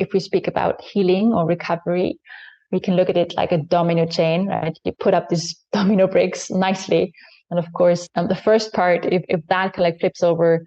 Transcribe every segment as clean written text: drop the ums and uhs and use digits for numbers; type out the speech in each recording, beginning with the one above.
if we speak about healing or recovery, we can look at it like a domino chain, right? You put up these domino bricks nicely. And of course, the first part, if that kind of like flips over,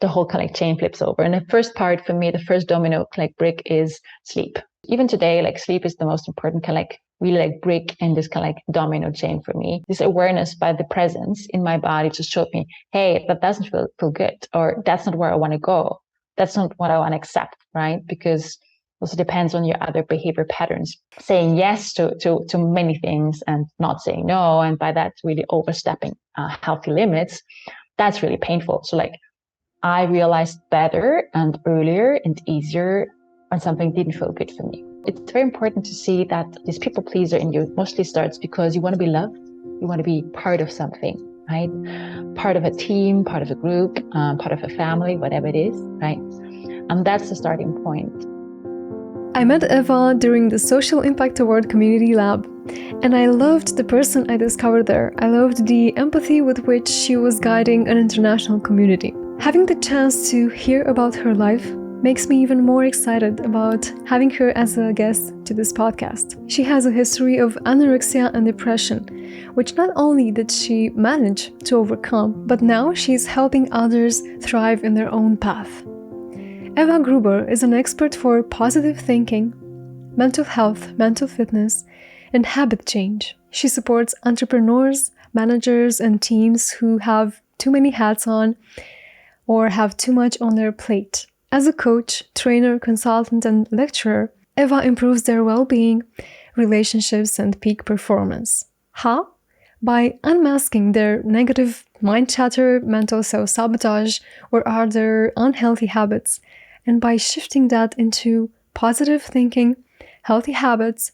the whole kind of like chain flips over. And the first part for me, the first domino kind of like brick is sleep. Even today, like sleep is the most important kind of like really like brick in this kind of like domino chain for me. This awareness by the presence in my body just showed me, hey, that doesn't feel good, or that's not where I want to go. That's not what I want to accept, right? Because also depends on your other behavior patterns. Saying yes to many things and not saying no, and by that really overstepping healthy limits, that's really painful. So like I realized better and earlier and easier when something didn't feel good for me. It's very important to see that this people pleaser in you mostly starts because you want to be loved, you want to be part of something, right? Part of a team, part of a group, part of a family, whatever it is, right? And that's the starting point. I met Eva during the Social Impact Award Community Lab, and I loved the person I discovered there. I loved the empathy with which she was guiding an international community. Having the chance to hear about her life makes me even more excited about having her as a guest to this podcast. She has a history of anorexia and depression, which not only did she manage to overcome, but now she's helping others thrive in their own path. Eva Gruber is an expert for positive thinking, mental health, mental fitness, and habit change. She supports entrepreneurs, managers, and teams who have too many hats on or have too much on their plate. As a coach, trainer, consultant, and lecturer, Eva improves their well-being, relationships, and peak performance. How? By unmasking their negative mind chatter, mental self-sabotage, or other unhealthy habits, and by shifting that into positive thinking, healthy habits,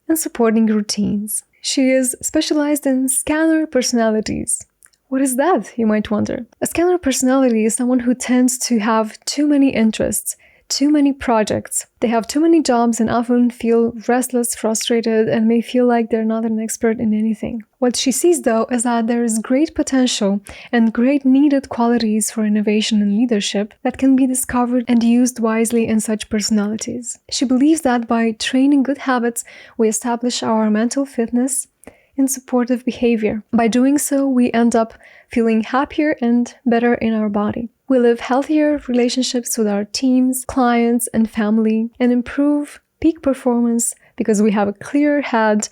and supporting routines. She is specialized in scanner personalities. What is that, you might wonder? A scanner personality is someone who tends to have too many interests, too many projects. They have too many jobs and often feel restless, frustrated, and may feel like they're not an expert in anything. What she sees, though, is that there is great potential and great needed qualities for innovation and leadership that can be discovered and used wisely in such personalities. She believes that by training good habits, we establish our mental fitness in supportive behavior. By doing so, we end up feeling happier and better in our body. We live healthier relationships with our teams, clients, and family, and improve peak performance because we have a clearer head,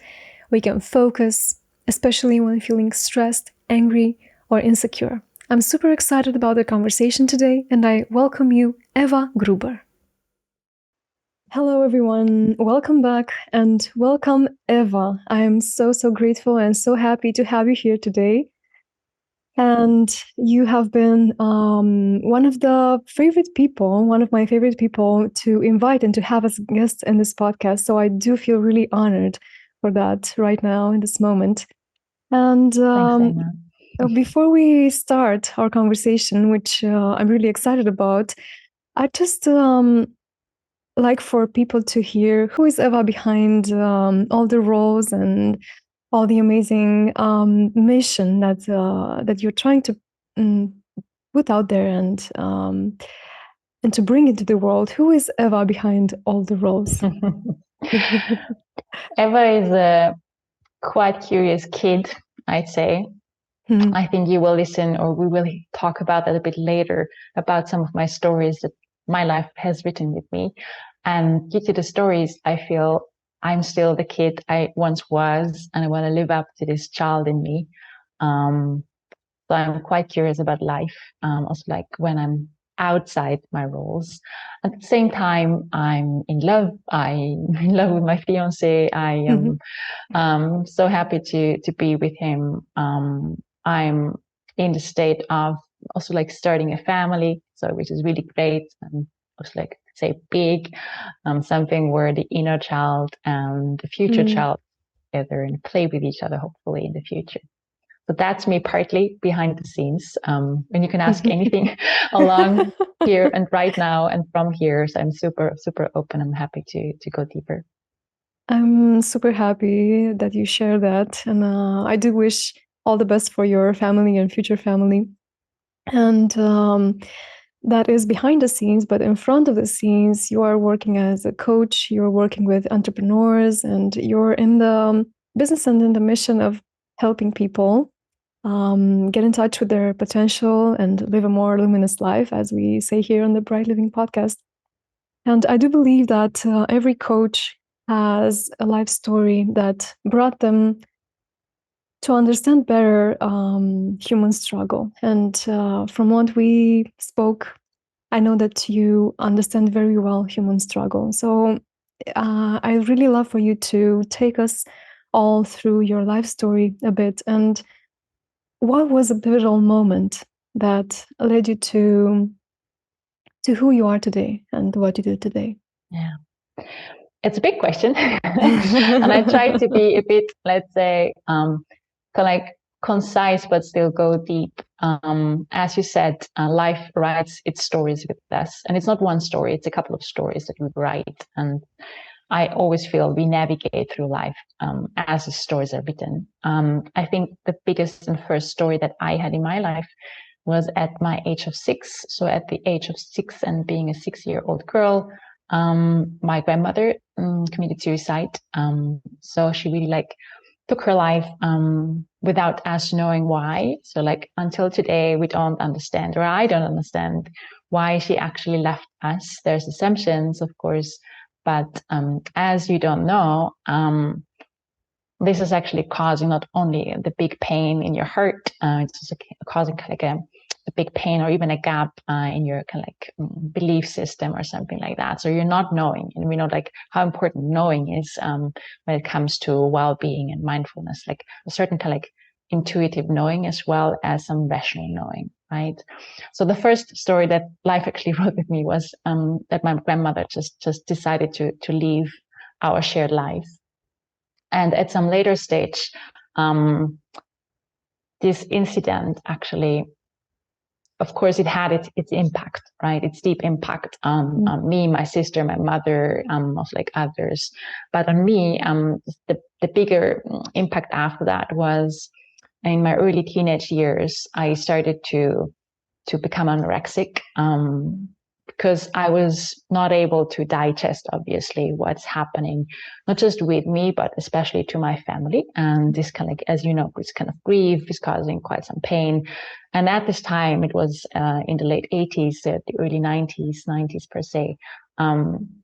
we can focus, especially when feeling stressed, angry, or insecure. I'm super excited about the conversation today, and I welcome you, Eva Gruber. Hello, everyone. Welcome back and welcome, Eva. I am so grateful and so happy to have you here today. And you have been one of my favorite people to invite and to have as a guest in this podcast. So I do feel really honored for that right now in this moment. And before we start our conversation, which I'm really excited about, I just like for people to hear who is Eva behind all the roles and all the amazing mission that you're trying to put out there and to bring into the world. Who is Eva behind all the roles? Eva is a quite curious kid, I'd say. I think you will listen, or we will talk about that a bit later, about some of my stories that my life has written with me. And due to the stories, I feel I'm still the kid I once was, and I want to live up to this child in me. So I'm quite curious about life, also like when I'm outside my roles. At the same time, I'm in love. I'm in love with my fiance. I am so happy to be with him. I'm in the state of also like starting a family, so which is really great, and also like say big, something where the inner child and the future child together and play with each other, hopefully in the future. So that's me partly behind the scenes. And you can ask anything along here and right now and from here. So I'm super open. I'm happy to go deeper. I'm super happy that you share that, and I do wish all the best for your family and future family. And that is behind the scenes, but in front of the scenes, you are working as a coach, you're working with entrepreneurs, and you're in the business and in the mission of helping people get in touch with their potential and live a more luminous life, as we say here on the Bright Living podcast. And I do believe that every coach has a life story that brought them to understand better human struggle. And from what we spoke, I know that you understand very well human struggle. So I really love for you to take us all through your life story a bit. And what was a pivotal moment that led you to who you are today and what you do today? Yeah. It's a big question. And I try to be a bit, let's say, kind of like concise, but still go deep. As you said, life writes its stories with us. And it's not one story, it's a couple of stories that we write. And I always feel we navigate through life as the stories are written. I think the biggest and first story that I had in my life was at my age of 6. So at the age of 6 and being a 6-year-old girl, my grandmother committed suicide. So she really like took her life without us knowing why. So like until today, we don't understand, or I don't understand why she actually left us. There's assumptions, of course, but as you don't know, this is actually causing not only the big pain in your heart, it's also causing like a big pain or even a gap in your kind of like belief system or something like that. So you're not knowing, and we know like how important knowing is when it comes to well-being and mindfulness, like a certain kind of like intuitive knowing as well as some rational knowing, right? So the first story that life actually wrote with me was that my grandmother just decided to leave our shared life. And at some later stage, this incident actually, of course, it had its impact, right? Its deep impact on me, my sister, my mother, most like others. But on me, the bigger impact after that was in my early teenage years. I started to become anorexic because I was not able to digest, obviously, what's happening, not just with me, but especially to my family. And this kind of, as you know, this kind of grief is causing quite some pain. And at this time, it was in the late 80s, the early 90s per se,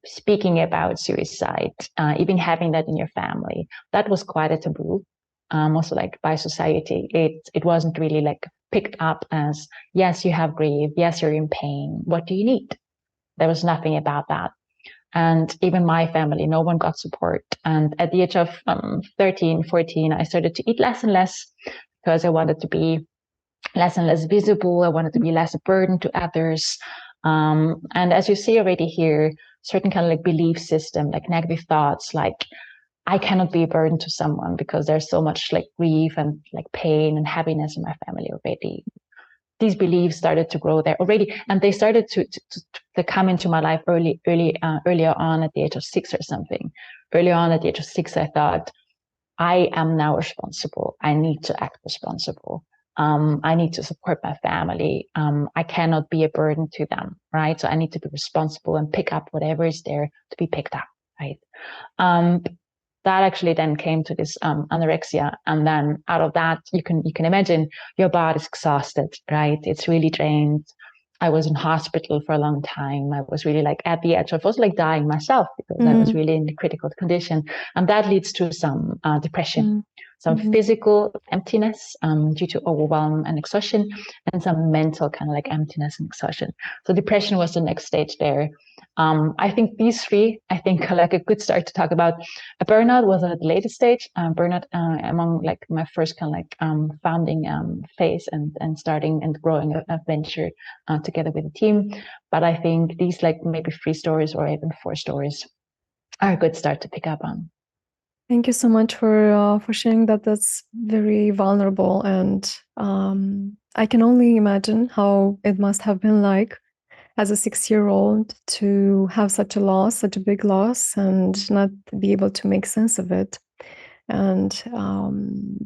speaking about suicide, even having that in your family, that was quite a taboo. Also like by society, it wasn't really like picked up as, yes, you have grief, yes, you're in pain, what do you need? There was nothing about that. And even my family, no one got support. And at the age of 13, 14, I started to eat less and less because I wanted to be less and less visible. I wanted to be less a burden to others. And as you see already here, certain kind of like belief system, like negative thoughts, like I cannot be a burden to someone because there's so much like grief and like pain and heaviness in my family already. These beliefs started to grow there already, and they started to come into my life earlier on at the age of 6 or something. Earlier on at the age of 6, I thought, I am now responsible. I need to act responsible. I need to support my family. I cannot be a burden to them, right? So I need to be responsible and pick up whatever is there to be picked up, right? That actually then came to this anorexia, and then out of that, you can imagine your body's exhausted, right? It's really drained. I was in hospital for a long time. I was really like at the edge of, was like dying myself because I was really in the critical condition, and that leads to some depression, some physical emptiness due to overwhelm and exhaustion, and some mental kind of like emptiness and exhaustion. So depression was the next stage there. I think these three, I think, are like a good start to talk about. A burnout was at the later stage. Burnout among like my first kind of like founding phase and starting and growing a venture together with a team. But I think these like maybe 3 stories or even 4 stories are a good start to pick up on. Thank you so much for sharing that. That's very vulnerable, and I can only imagine how it must have been like as a 6-year-old to have such a loss, such a big loss, and not be able to make sense of it. And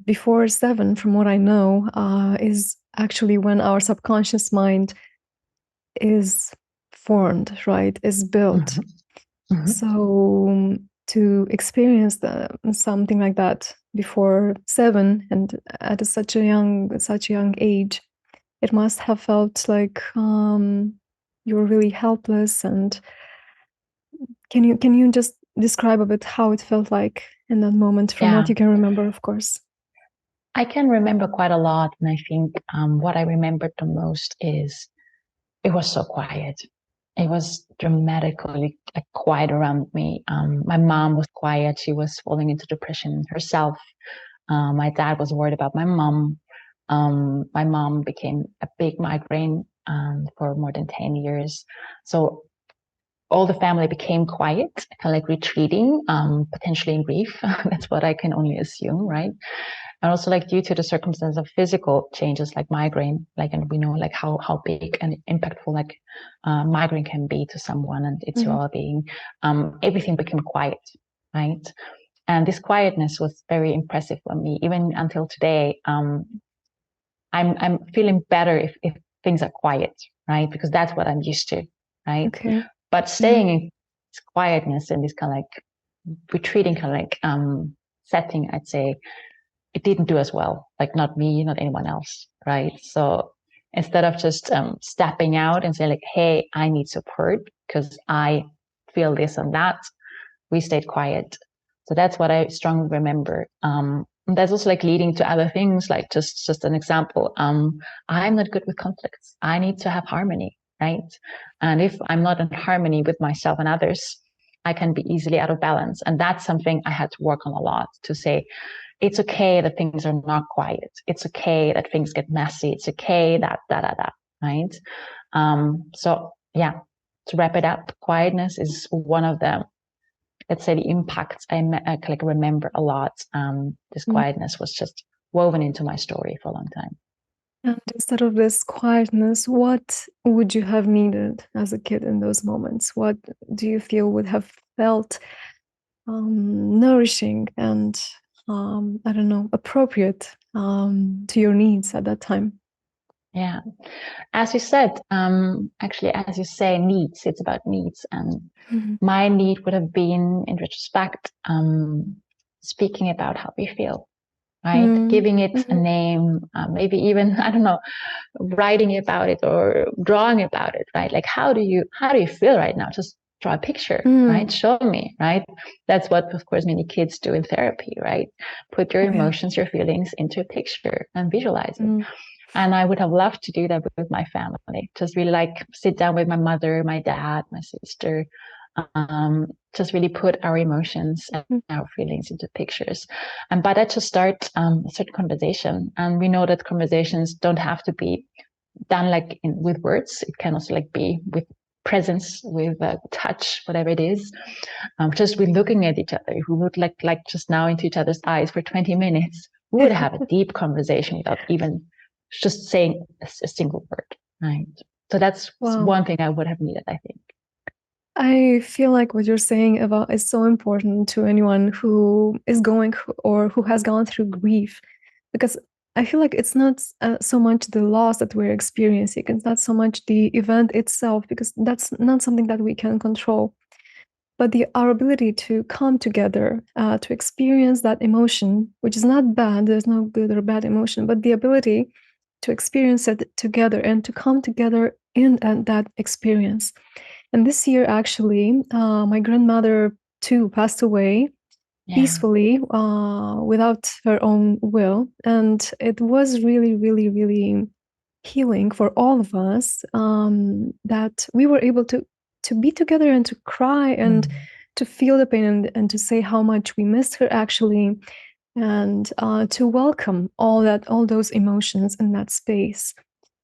before 7, from what I know, is actually when our subconscious mind is formed, right? Is built. So to experience something like that before 7 and at such a young age, it must have felt like you were really helpless. And can you just describe a bit how it felt like in that moment, from what you can remember, of course? I can remember quite a lot, and I think what I remembered the most is it was so quiet. It was dramatically like quiet around me. My mom was quiet; she was falling into depression herself. My dad was worried about my mom. My mom became a big migraine for more than 10 years. So all the family became quiet, kind of like retreating, potentially in grief. That's what I can only assume, right? And also like due to the circumstance of physical changes like migraine, like, and we know like how big and impactful like migraine can be to someone and its well-being, everything became quiet, right? And this quietness was very impressive for me, even until today. I'm feeling better if things are quiet, right? Because that's what I'm used to, right? Okay. But staying in this quietness and this kind of like retreating kind of like setting, I'd say it didn't do as well. Like not me, not anyone else, right? So instead of just stepping out and saying like, "Hey, I need support because I feel this and that," we stayed quiet. So that's what I strongly remember. And that's also like leading to other things, like just an example. I'm not good with conflicts. I need to have harmony, right? And if I'm not in harmony with myself and others, I can be easily out of balance. And that's something I had to work on a lot, to say, it's okay that things are not quiet. It's okay that things get messy. It's okay that, right? So yeah, to wrap it up, quietness is one of them. Let's say the impacts I like remember a lot. This quietness was just woven into my story for a long time. And instead of this quietness, what would you have needed as a kid in those moments? What do you feel would have felt nourishing and I don't know, appropriate to your needs at that time? Yeah, as you said, actually, as you say, needs. It's about needs, and my need would have been, in retrospect, speaking about how we feel, right? Giving it a name, maybe even, I don't know, writing about it or drawing about it, right? Like how do you feel right now? Just draw a picture, right? Show me, right? That's what, of course, many kids do in therapy, right? Put your emotions, your feelings into a picture and visualize it. And I would have loved to do that with my family. Just really like sit down with my mother, my dad, my sister, just really put our emotions and our feelings into pictures. And by that, to start a certain conversation. And we know that conversations don't have to be done like with words. It can also like be with presence, with touch, whatever it is. Just with looking at each other. If we would like just now into each other's eyes for 20 minutes, we would have a deep conversation without even just saying a single word, right? So that's one thing I would have needed, I think. I feel like what you're saying, Eva, is so important to anyone who is going or who has gone through grief, because I feel like it's not so much the loss that we're experiencing. It's not so much the event itself, because that's not something that we can control. But our ability to come together, to experience that emotion, which is not bad, there's no good or bad emotion, but the ability to experience it together and to come together in that experience. And this year, actually, my grandmother too passed away peacefully, without her own will. And it was really, really, really healing for all of us, that we were able to be together and to cry and to feel the pain and to say how much we missed her, actually, and to welcome all those emotions in that space.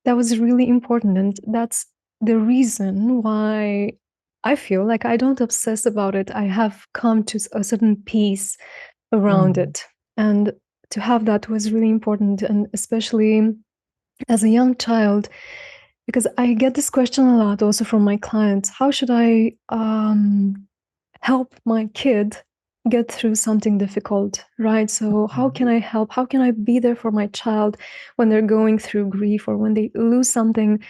That was really important, and that's the reason why I feel like I don't obsess about it. I have come to a certain peace around it, and to have that was really important, and especially as a young child, because I get this question a lot also from my clients. How should I help my kid get through something difficult, right? So how can I help? How can I be there for my child when they're going through grief or when they lose something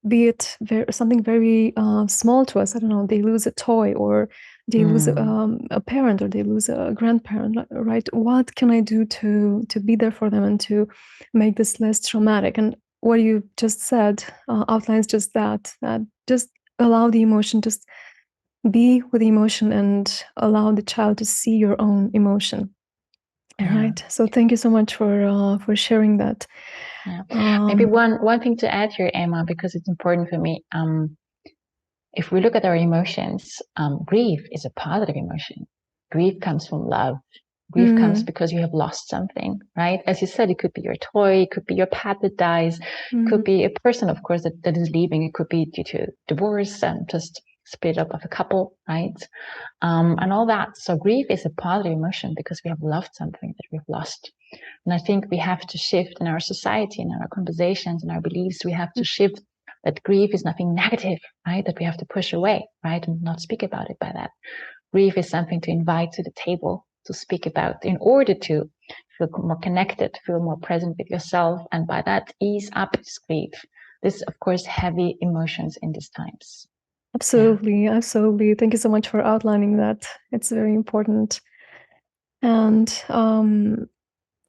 be it something very small to us. I don't know, they lose a toy, or they lose a parent, or they lose a grandparent, right? What can I do to be there for them and to make this less traumatic? And what you just said outlines just that just allow the emotion, just be with the emotion and allow the child to see your own emotion. Yeah. Right. So thank you so much for sharing that. Yeah. Maybe one thing to add here, Emma, because it's important for me. If we look at our emotions, grief is a positive emotion. Grief comes from love. Grief comes because you have lost something, right? As you said, it could be your toy, it could be your pet that dies, it could be a person, of course, that is leaving. It could be due to divorce and just split up of a couple, right? And all that. So grief is a positive emotion because we have loved something that we've lost. And I think we have to shift in our society, in our conversations, in our beliefs. We have to shift that grief is nothing negative, right? That we have to push away, right? And not speak about it by that. Grief is something to invite to the table, to speak about in order to feel more connected, feel more present with yourself. And by that, ease up this grief. This, of course, heavy emotions in these times. Absolutely. Yeah. Absolutely. Thank you so much for outlining that. It's very important. And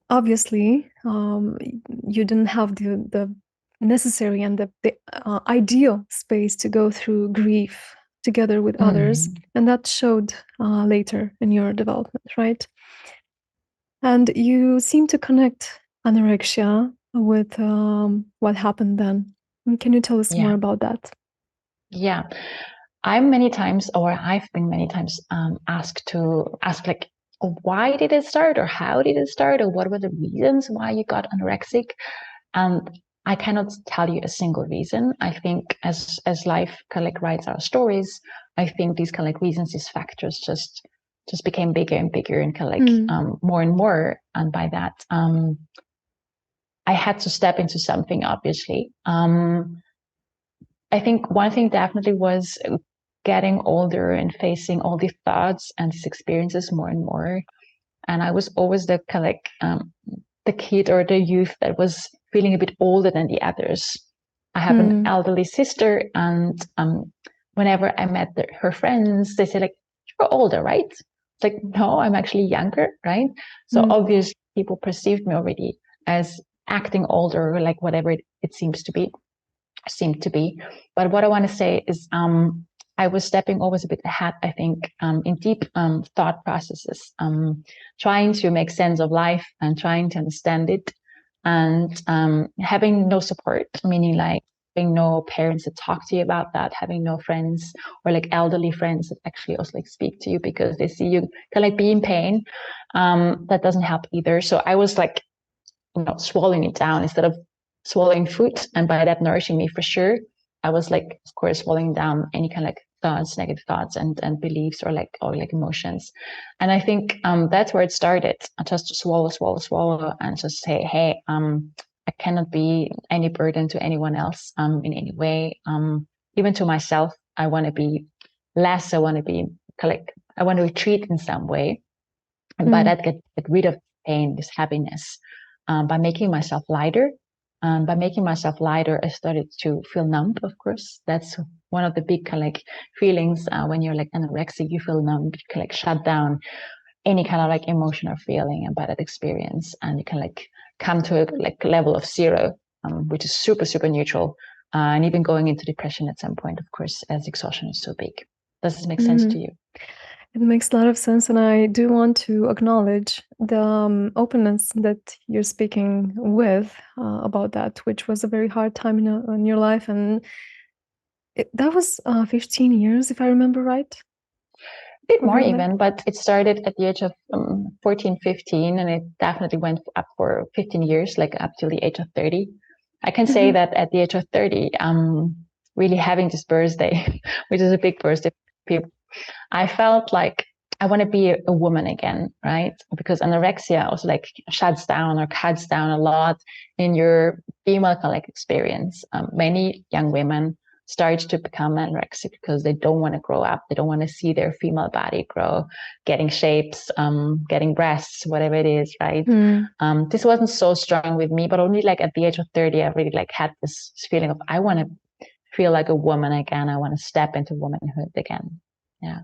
obviously, you didn't have the necessary and the ideal space to go through grief together with others. And that showed later in your development, right? And you seem to connect anorexia with what happened then. Can you tell us more about that? Yeah. I've been many times asked like, oh, why did it start, or how did it start, or what were the reasons why you got anorexic? And I cannot tell you a single reason. I think as life kind of like writes our stories, I think these kind of like reasons, these factors just became bigger and bigger and kind of like more and more. And by that, I had to step into something, obviously. I think one thing definitely was getting older and facing all these thoughts and these experiences more and more. And I was always the kind of like the kid or the youth that was feeling a bit older than the others. I have an elderly sister, and whenever I met her friends, they say like, "You're older, right?" It's like, no, I'm actually younger, right? So obviously, people perceived me already as acting older, or like whatever it seemed to be. But what I want to say is, I was stepping always a bit ahead, I think, in deep thought processes, trying to make sense of life and trying to understand it, and having no support, meaning like having no parents that talk to you about that, having no friends or like elderly friends that actually also like speak to you because they see you kind of like be in pain. That doesn't help either. So I was like, swallowing it down instead of swallowing food, and by that nourishing me for sure. I was like, of course, swallowing down any kind of like thoughts, negative thoughts and beliefs or like emotions. And I think that's where it started. I just swallow and just say, hey, I cannot be any burden to anyone else in any way. Even to myself, I want to be less. I want to be I want to retreat in some way. And by that, get rid of pain, this heaviness, by making myself lighter. By making myself lighter, I started to feel numb, of course. That's one of the big kind of like feelings when you're like anorexic, you feel numb, you can like shut down any kind of like emotion or feeling about that experience. And you can like come to a like level of zero, which is super, super neutral. And even going into depression at some point, of course, as exhaustion is so big. Does this make sense to you? It makes a lot of sense, and I do want to acknowledge the openness that you're speaking with about that, which was a very hard time in your life, and that was 15 years, if I remember right. A bit more even, but it started at the age of 14, 15, and it definitely went up for 15 years, like up till the age of 30. I can say that at the age of 30, really having this birthday, which is a big birthday for people, I felt like I want to be a woman again, right? Because anorexia also like shuts down or cuts down a lot in your female like experience. Many young women start to become anorexic because they don't want to grow up. They don't want to see their female body grow, getting shapes, getting breasts, whatever it is, right? This wasn't so strong with me, but only like at the age of 30, I really like had this feeling of I want to feel like a woman again. I want to step into womanhood again. Yeah.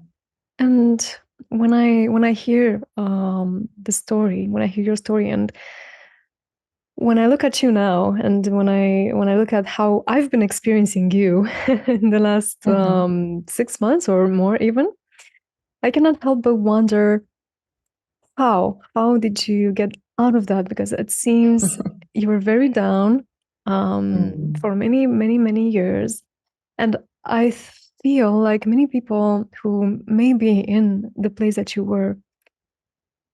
And when I hear the story, when I hear your story, and when I look at you now, and when I look at how I've been experiencing you in the last 6 months or more even, I cannot help but wonder how did you get out of that? Because it seems you were very down for many years, and I feel like many people who may be in the place that you were,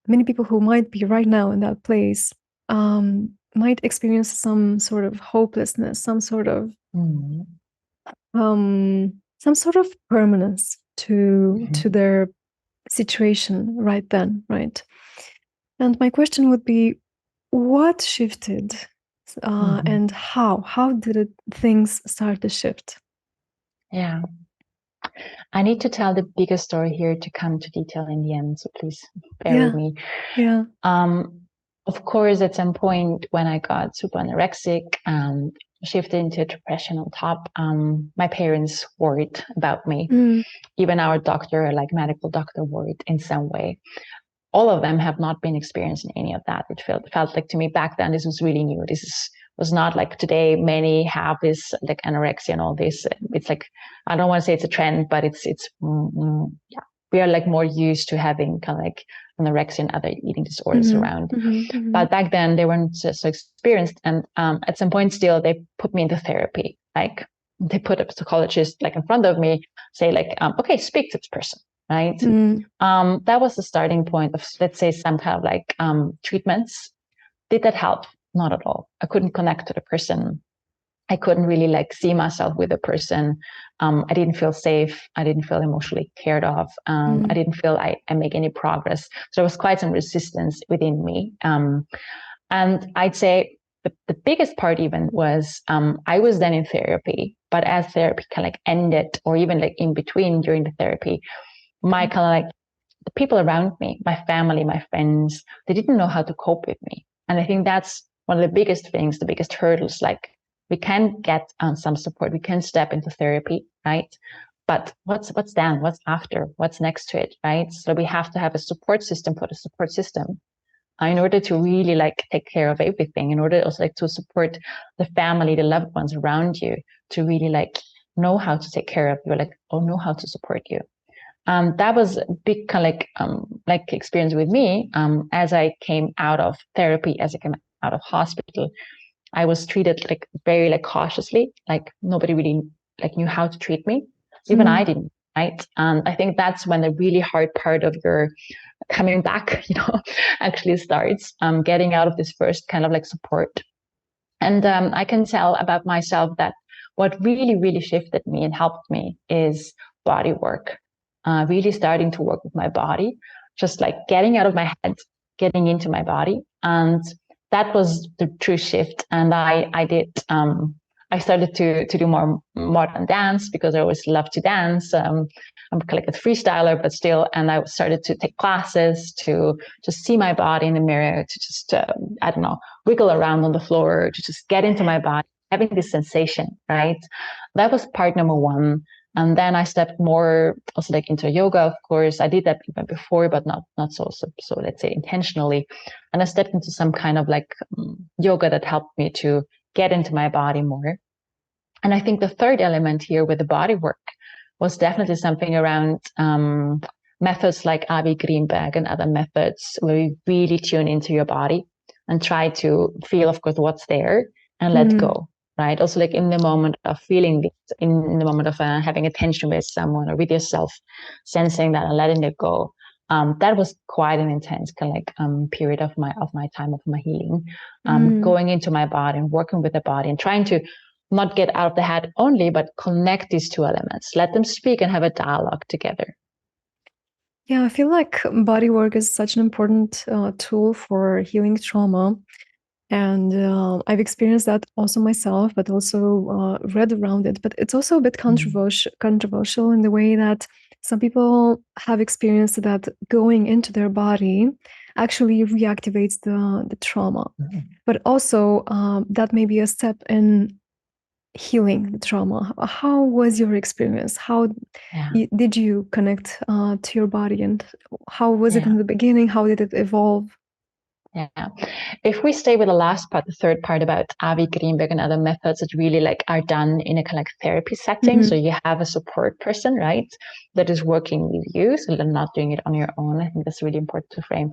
many people who might be right now in that place, might experience some sort of hopelessness, some sort of permanence to their situation right then, right? And my question would be, what shifted, and how did things start to shift? Yeah. I need to tell the bigger story here to come to detail in the end, so please bear with me. Yeah. Of course, at some point when I got super anorexic and shifted into depression on top, my parents worried about me. Even our doctor, like medical doctor, worried in some way. All of them have not been experiencing any of that. It felt like to me back then, this was really new. Was not like today. Many have this like anorexia and all this. It's like, I don't want to say it's a trend, but it's yeah, we are like more used to having kind of like anorexia and other eating disorders around. But back then they weren't so experienced. And at some point still, they put me into therapy. Like they put a psychologist like in front of me, say like, okay, speak to this person. Right. That was the starting point of, let's say, some kind of like treatments. Did that help? Not at all. I couldn't connect to the person. I couldn't really like see myself with the person. I didn't feel safe. I didn't feel emotionally cared of. I didn't feel I make any progress. So there was quite some resistance within me. And I'd say the biggest part even was I was then in therapy, but as therapy kind of like ended, or even like in between during the therapy, my kind of like the people around me, my family, my friends, they didn't know how to cope with me. And I think that's one of the biggest things, the biggest hurdles. Like we can get some support, we can step into therapy, right? But what's then? What's after? What's next to it, right? So we have to have a support system for the support system in order to really like take care of everything, in order also like to support the family, the loved ones around you, to really like know how to take care of you, like, or know how to support you. That was a big kind of like experience with me. As I came out of therapy, as I came out of hospital, I was treated like very like cautiously, like nobody really like knew how to treat me. Even I didn't, right? I think that's when the really hard part of your coming back, actually starts, getting out of this first kind of like support. And I can tell about myself that what really, really shifted me and helped me is body work. Really starting to work with my body, just like getting out of my head, getting into my body. And that was the true shift. And I started to do more modern dance because I always loved to dance. I'm kind of like a freestyler, but still, and I started to take classes to just see my body in the mirror, to just, I don't know, wiggle around on the floor, to just get into my body, having this sensation, right? That was part number one. And then I stepped more also like into yoga, of course. I did that even before, but not so let's say intentionally. And I stepped into some kind of like yoga that helped me to get into my body more. And I think the third element here with the body work was definitely something around methods like Avi Greenberg and other methods where you really tune into your body and try to feel, of course, what's there and let go. Right. Also, like in the moment of feeling this, in the moment of having attention with someone or with yourself, sensing that and letting it go. That was quite an intense kind of like period of my time of my healing. Going into my body and working with the body and trying to not get out of the head only, but connect these two elements, let them speak and have a dialogue together. Yeah, I feel like body work is such an important tool for healing trauma. And I've experienced that also myself, but also read around it. But it's also a bit controversial in the way that some people have experienced that going into their body actually reactivates the trauma. But also that may be a step in healing the trauma? How was your experience? How did you connect to your body, and how was it in the beginning? How did it evolve? Yeah. If we stay with the last part, the third part about Avi Greenberg and other methods that really like are done in a kind of like therapy setting. So you have a support person, right, that is working with you. So they're not doing it on your own. I think that's really important to frame.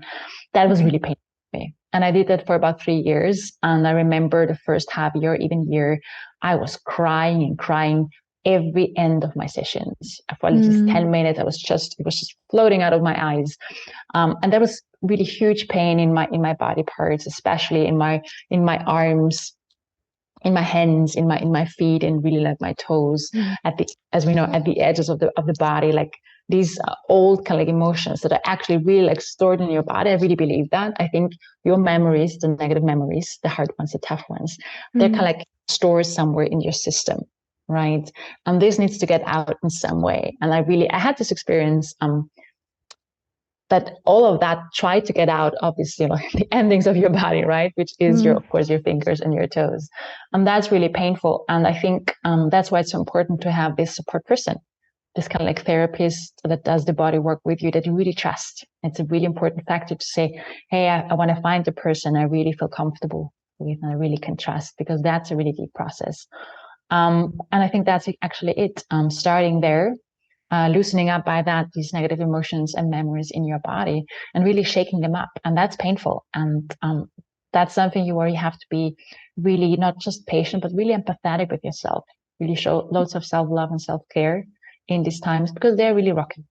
That was really painful for me. And I did that for about 3 years. And I remember the first half year, even year, I was crying and crying every end of my sessions. For at least 10 minutes, it was just floating out of my eyes. And there was really huge pain in my body parts, especially in my arms, in my hands, in my feet, and really like my toes, at the, as we know, at the edges of the body, like these old kind of like emotions that are actually really like stored in your body. I really believe that. I think your memories, the negative memories, the hard ones, the tough ones, they're kind of like stored somewhere in your system, right? And this needs to get out in some way. And I had this experience that all of that tried to get out of this, the endings of your body, right? Which is of course, your fingers and your toes. And that's really painful. And I think that's why it's so important to have this support person, this kind of like therapist that does the body work with you, that you really trust. It's a really important factor to say, hey, I want to find the person I really feel comfortable with and I really can trust, because that's a really deep process. And I think that's actually it. Starting there, loosening up by that, these negative emotions and memories in your body, and really shaking them up. And that's painful. And that's something where you have to be really not just patient, but really empathetic with yourself, really show loads of self-love and self-care in these times, because they're really rocky.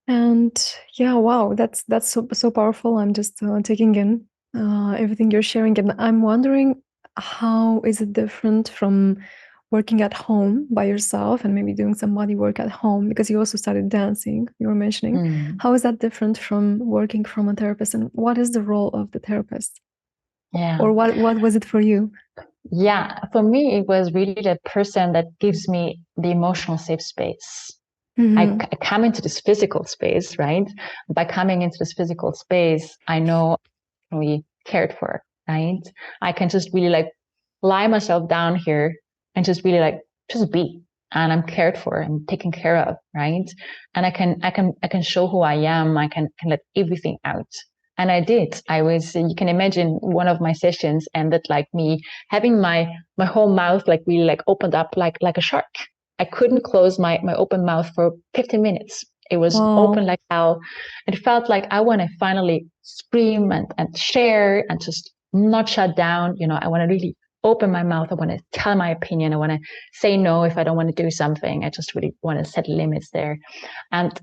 And yeah, wow, that's so powerful. I'm just taking in everything you're sharing, and I'm wondering, how is it different from working at home by yourself and maybe doing some body work at home, because you also started dancing, you were mentioning. How is that different from working from a therapist, and what is the role of the therapist? Or what was it for you? Yeah, for me, it was really the person that gives me the emotional safe space. I come into this physical space, right? By coming into this physical space, I know I'm really cared for, right? I can just really like lie myself down here and just really like just be, and I'm cared for and taken care of, right? And I can show who I am. I can let everything out. And I did. You can imagine one of my sessions ended like me having my whole mouth like really like opened up like a shark. I couldn't close my open mouth for 15 minutes. It was open like hell. It felt like I want to finally scream and share and just not shut down. I want to really open my mouth. I want to tell my opinion. I want to say no if I don't want to do something. I just really want to set limits there. And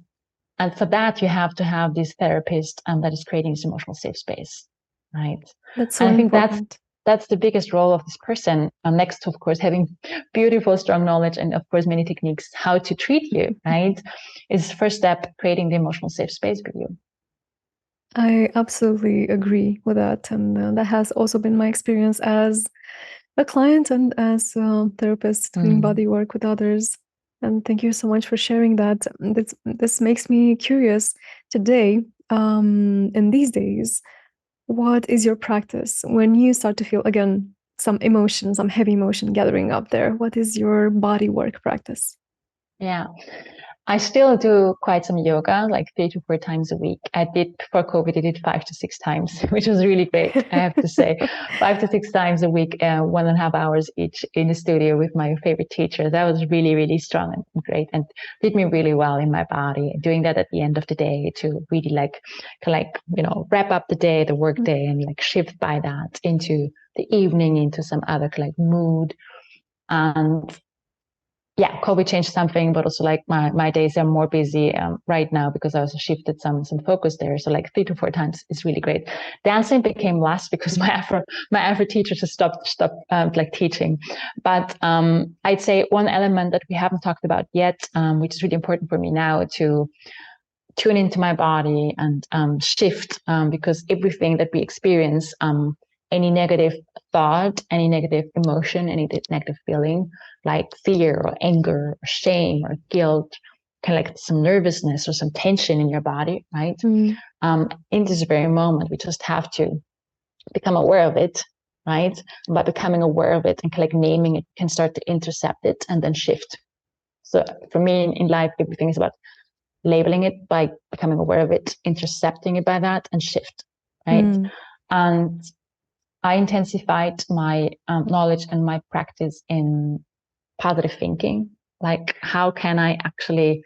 for that, you have to have this therapist that is creating this emotional safe space, right? That's so and I think important. that's the biggest role of this person, next to, of course, having beautiful, strong knowledge and, of course, many techniques how to treat you, right? Is first step, creating the emotional safe space for you. I absolutely agree with that. And that has also been my experience as a client and as a therapist doing body work with others. And thank you so much for sharing that. This makes me curious today, in these days, what is your practice when you start to feel, again, some emotion, some heavy emotion gathering up there? What is your body work practice? Yeah. I still do quite some yoga, like 3 to 4 times a week. I did before COVID, I did 5 to 6 times, which was really great, I have to say. 5 to 6 times a week, 1.5 hours each in the studio with my favorite teacher. That was really, really strong and great, and did me really well in my body. Doing that at the end of the day to really wrap up the day, the work day, and like shift by that into the evening, into some other like mood. And yeah, COVID changed something, but also like my days are more busy right now because I also shifted some focus there. So like 3 to 4 times is really great. Dancing became less because my Afro teacher just stopped like teaching. But I'd say one element that we haven't talked about yet, which is really important for me now, to tune into my body and shift, because everything that we experience, any negative thought, any negative emotion, any negative feeling, like fear or anger or shame or guilt, kind of like some nervousness or some tension in your body, right? In this very moment, we just have to become aware of it right? And by becoming aware of it and like naming it, you can start to intercept it and then shift. So for me in life, everything is about labeling it by becoming aware of it, intercepting it by that, and shift, right? And I intensified my knowledge and my practice in positive thinking. Like, how can I actually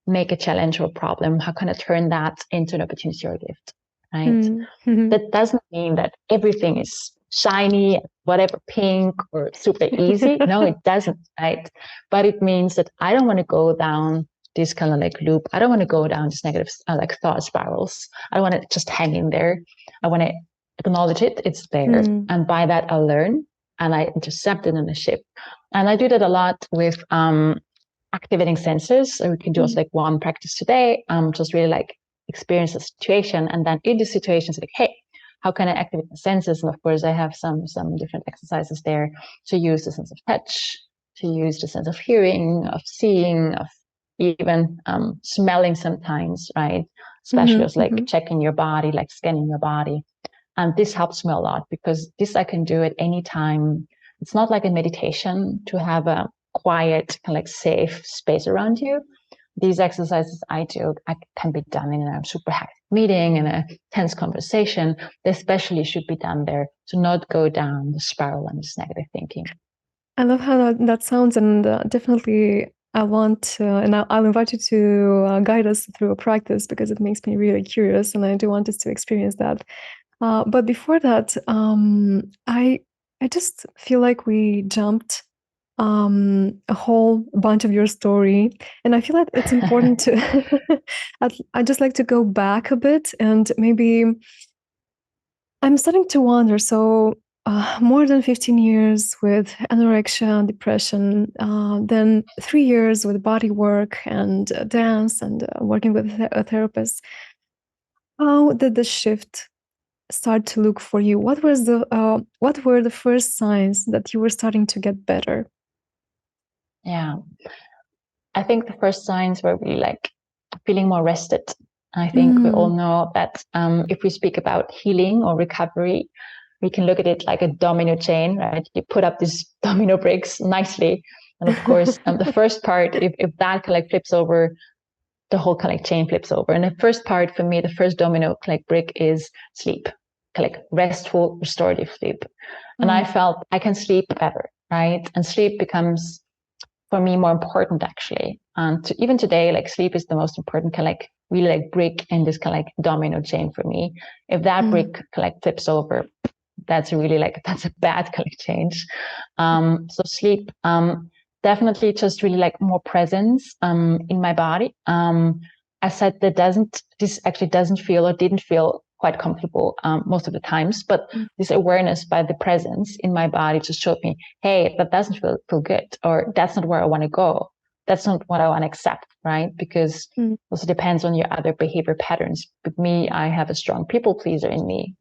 make a challenge or a problem? How can I turn that into an opportunity or a gift, right? That doesn't mean that everything is shiny, whatever, pink or super easy. No, it doesn't, right? But it means that I don't want to go down this kind of like loop. I don't want to go down this negative like thought spirals. I don't want to just hang in there. I want to acknowledge it. It's there. And by that, I learn and I intercept it in a shift. And I do that a lot with activating senses. So we can do also like one practice today, just really like experience a situation, and then in the situations like, hey, how can I activate the senses? And of course I have some different exercises there to use the sense of touch, to use the sense of hearing, of seeing, of even smelling sometimes, right? Especially as like checking your body, like scanning your body. And this helps me a lot because this I can do at any time. It's not like a meditation to have a quiet, kind of like safe space around you. These exercises I do can be done in a super hectic meeting, in a tense conversation. They especially should be done there to not go down the spiral and this negative thinking. I love how that sounds, and definitely I want to, and I'll invite you to guide us through a practice because it makes me really curious, and I do want us to experience that. But before that, I just feel like we jumped a whole bunch of your story, and I feel like it's important to. I just like to go back a bit, and maybe I'm starting to wonder. So. More than 15 years with anorexia and depression, then 3 years with body work and dance and working with a therapist. How did the shift start to look for you? What were the first signs that you were starting to get better? Yeah, I think the first signs were really like feeling more rested. I think we all know that if we speak about healing or recovery, we can look at it like a domino chain, right? You put up these domino bricks nicely. And of course, the first part, if that kind of like flips over, the whole kind of like chain flips over. And the first part for me, the first domino like brick is sleep, like restful, restorative sleep. And I felt I can sleep better, right? And sleep becomes for me more important actually. And even today, like sleep is the most important kind of like really like brick in this kind of like domino chain for me. If that brick kind of like flips over, that's really like, that's a bad kind of change. So sleep, definitely just really like more presence in my body. I said this actually doesn't feel or didn't feel quite comfortable most of the times, but this awareness by the presence in my body just showed me, hey, that doesn't feel good, or that's not where I want to go. That's not what I want to accept, right? Because it also depends on your other behavior patterns. With me, I have a strong people pleaser in me.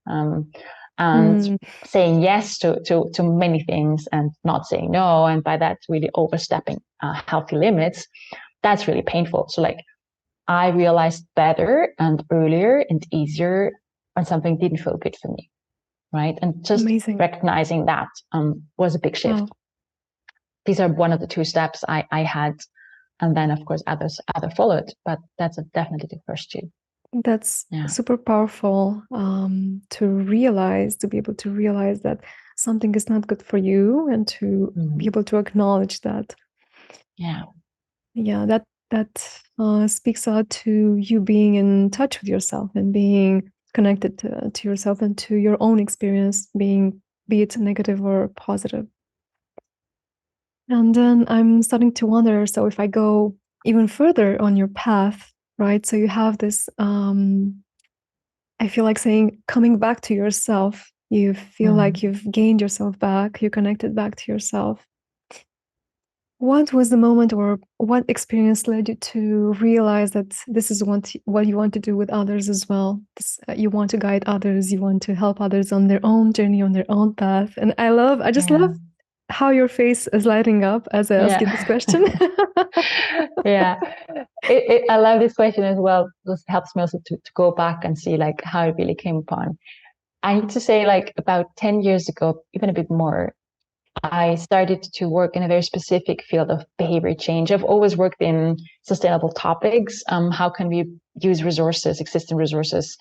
And saying yes to many things and not saying no, and by that really overstepping healthy limits, that's really painful. So like I realized better and earlier and easier when something didn't feel good for me, right? And just recognizing that was a big shift. Wow. These are one of the 2 steps I had, and then of course other followed, but that's definitely the first 2. That's super powerful to be able to realize that something is not good for you, and to be able to acknowledge that. Yeah, that speaks a lot to you being in touch with yourself and being connected to yourself and to your own experience, be it negative or positive. And then I'm starting to wonder, so if I go even further on your path, right? So you have this, I feel like saying, coming back to yourself. You feel like you've gained yourself back, you connected back to yourself. What was the moment, or what experience led you to realize that this is what you want to do with others as well? You want to guide others, you want to help others on their own journey, on their own path. And I just love how your face is lighting up as I ask you this question. I love this question as well. This helps me also to go back and see like how it really came upon. I need to say, like about 10 years ago, even a bit more, I started to work in a very specific field of behavior change. I've always worked in sustainable topics. How can we use resources, existing resources,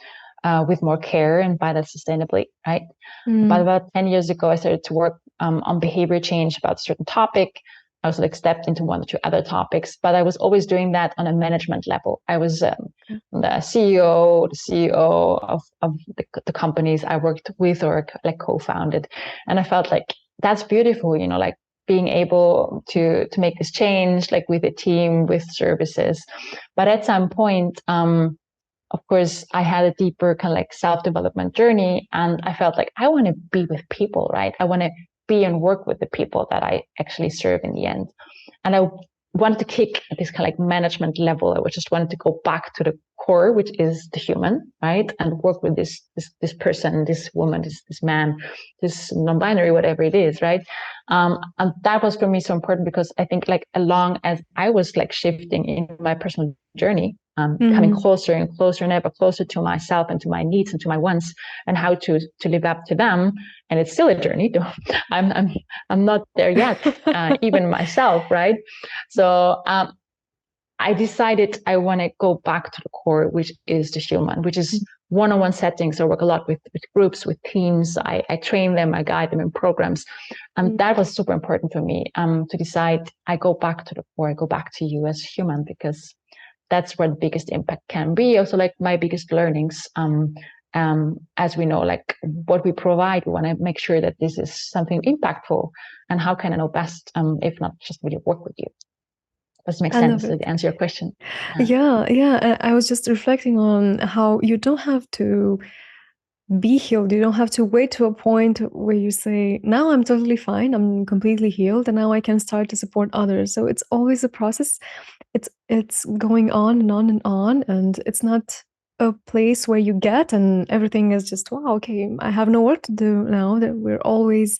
with more care, and by that sustainably, right? But about 10 years ago, I started to work on behavior change about a certain topic. I also like stepped into one or two other topics, but I was always doing that on a management level. I was the CEO of the companies I worked with or like co-founded. And I felt like that's beautiful, you know, like being able to make this change, like with a team, with services. But at some point, of course, I had a deeper kind of like self-development journey, and I felt like I want to be with people, right? I want to be and work with the people that I actually serve in the end. And I wanted to kick at this kind of like management level. I just wanted to go back to the core, which is the human, right? And work with this person, this woman, this man, this non-binary, whatever it is, right? And that was for me so important because I think like along as I was like shifting in my personal journey, coming closer and closer and ever closer to myself and to my needs and to my wants and how to live up to them. And it's still a journey. I'm not there yet, even myself, right? So I decided I want to go back to the core, which is the human, which is one-on-one settings. I work a lot with groups, with teams. I train them, I guide them in programs. And that was super important for me to decide I go back to the core, I go back to you as human, because that's where the biggest impact can be. Also, like my biggest learnings, as we know, like what we provide, we want to make sure that this is something impactful. And how can I know best, if not just really work with you? Does it make sense to answer your question? Yeah. I was just reflecting on how you don't have to be healed. You don't have to wait to a point where you say, now I'm totally fine, I'm completely healed, and now I can start to support others. So it's always a process. It's going on and on and on, and it's not a place where you get and everything is just, wow, okay, I have no work to do now. That we're always,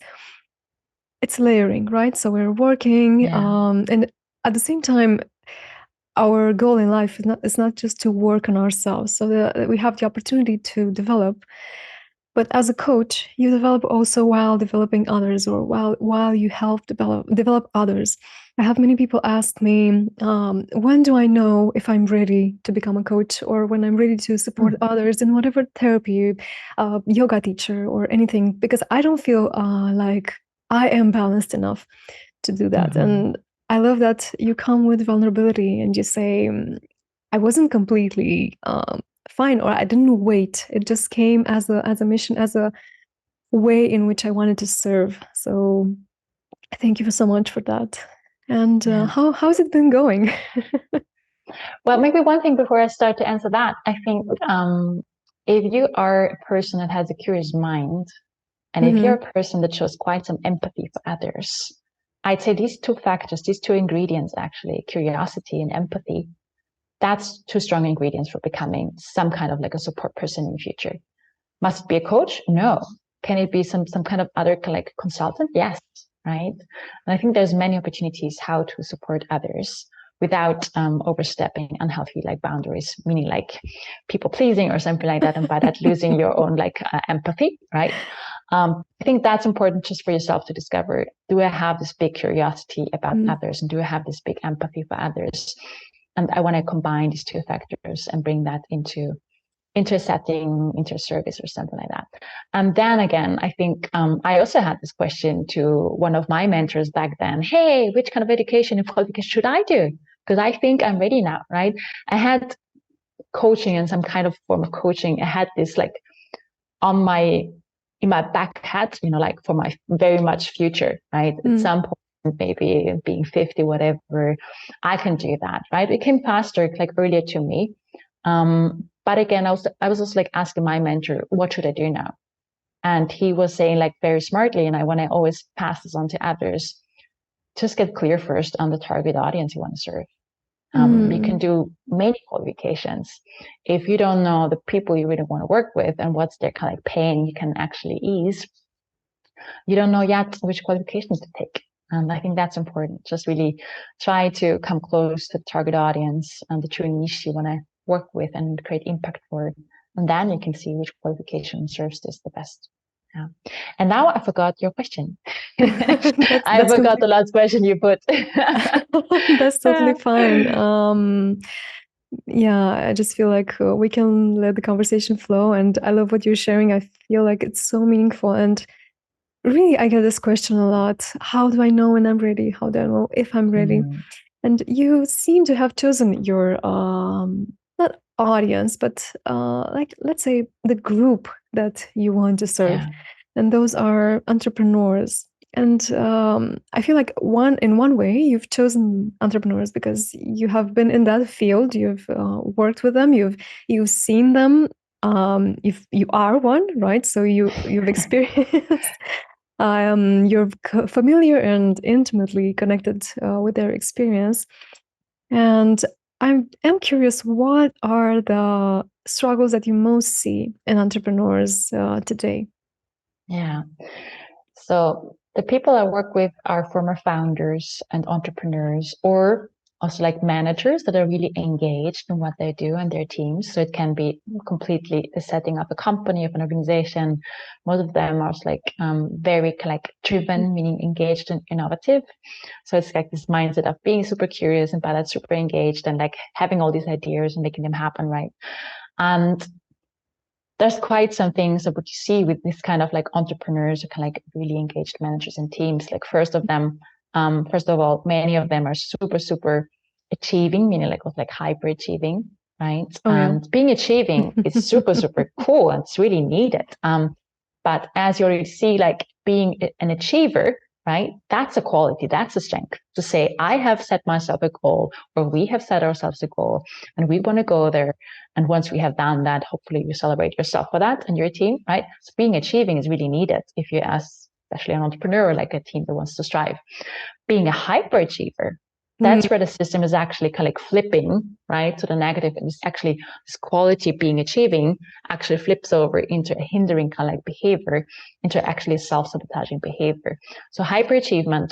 it's layering, right? So we're working, and at the same time, our goal in life is not just to work on ourselves. So we have the opportunity to develop. But as a coach, you develop also while developing others, or while you help develop others. I have many people ask me, when do I know if I'm ready to become a coach, or when I'm ready to support others in whatever therapy, yoga teacher, or anything? Because I don't feel like I am balanced enough to do that. And I love that you come with vulnerability and you say, I wasn't completely fine, or I didn't wait. It just came as a mission, as a way in which I wanted to serve. So thank you so much for that. And how's it been going? Well, maybe one thing before I start to answer that, I think if you are a person that has a curious mind, and if you're a person that shows quite some empathy for others, I'd say these two factors, these two ingredients, actually, curiosity and empathy, that's two strong ingredients for becoming some kind of like a support person in the future. Must it be a coach? No. Can it be some kind of other like consultant? Yes, right? And I think there's many opportunities how to support others without overstepping unhealthy like boundaries, meaning like people pleasing or something like that, and by that losing your own like empathy, right? I think that's important just for yourself to discover. Do I have this big curiosity about others, and do I have this big empathy for others? And I want to combine these two factors and bring that into a setting, into a service or something like that. And then again, I think I also had this question to one of my mentors back then. Hey, which kind of education and qualification should I do? Because I think I'm ready now, right? I had coaching and some kind of form of coaching. I had this like in my back head, you know, like for my very much future, right? At some point, maybe being 50, whatever, I can do that, right? It came faster, like earlier to me. But again, I was also like asking my mentor, what should I do now? And he was saying like very smartly, and I want to always pass this on to others, just get clear first on the target audience you want to serve. You can do many qualifications. If you don't know the people you really want to work with and what's their kind of pain you can actually ease, you don't know yet which qualifications to take. And I think that's important. Just really try to come close to the target audience and the true niche you want to work with and create impact for, And then you can see which qualification serves this the best. Yeah. And now I forgot your question. I forgot the last question you put. That's totally fine. Yeah, I just feel like we can let the conversation flow, and I love what you're sharing. I feel like it's so meaningful, and really, I get this question a lot. How do I know when I'm ready? How do I know if I'm ready? And you seem to have chosen your not audience, but like, let's say, the group that you want to serve, and those are entrepreneurs. And I feel like in one way you've chosen entrepreneurs because you have been in that field, you've worked with them, you've seen them, you are one, right? So you've experienced. You're familiar and intimately connected with their experience. And I'm curious, what are the struggles that you most see in entrepreneurs today? Yeah. So the people I work with are former founders and entrepreneurs, or also like managers that are really engaged in what they do and their teams. So it can be completely setting up a company of an organization. Most of them are like very like driven, meaning engaged and innovative. So it's like this mindset of being super curious and by that super engaged and like having all these ideas and making them happen, right? And there's quite some things of what you see with this kind of like entrepreneurs or kind of like really engaged managers and teams. Like first of all, many of them are super, super achieving, meaning like with like hyper achieving, right? And being achieving is super, super cool and it's really needed. But as you already see, like being an achiever, right? That's a quality, that's a strength to say, I have set myself a goal, or we have set ourselves a goal, and we want to go there. And once we have done that, hopefully you celebrate yourself for that and your team, right? So being achieving is really needed if you ask, especially an entrepreneur, like a team that wants to strive. Being a hyper achiever, that's where the system is actually kind of like flipping, right? So the negative is actually this quality being achieving actually flips over into a hindering kind of like behavior, into actually self-sabotaging behavior. So hyperachievement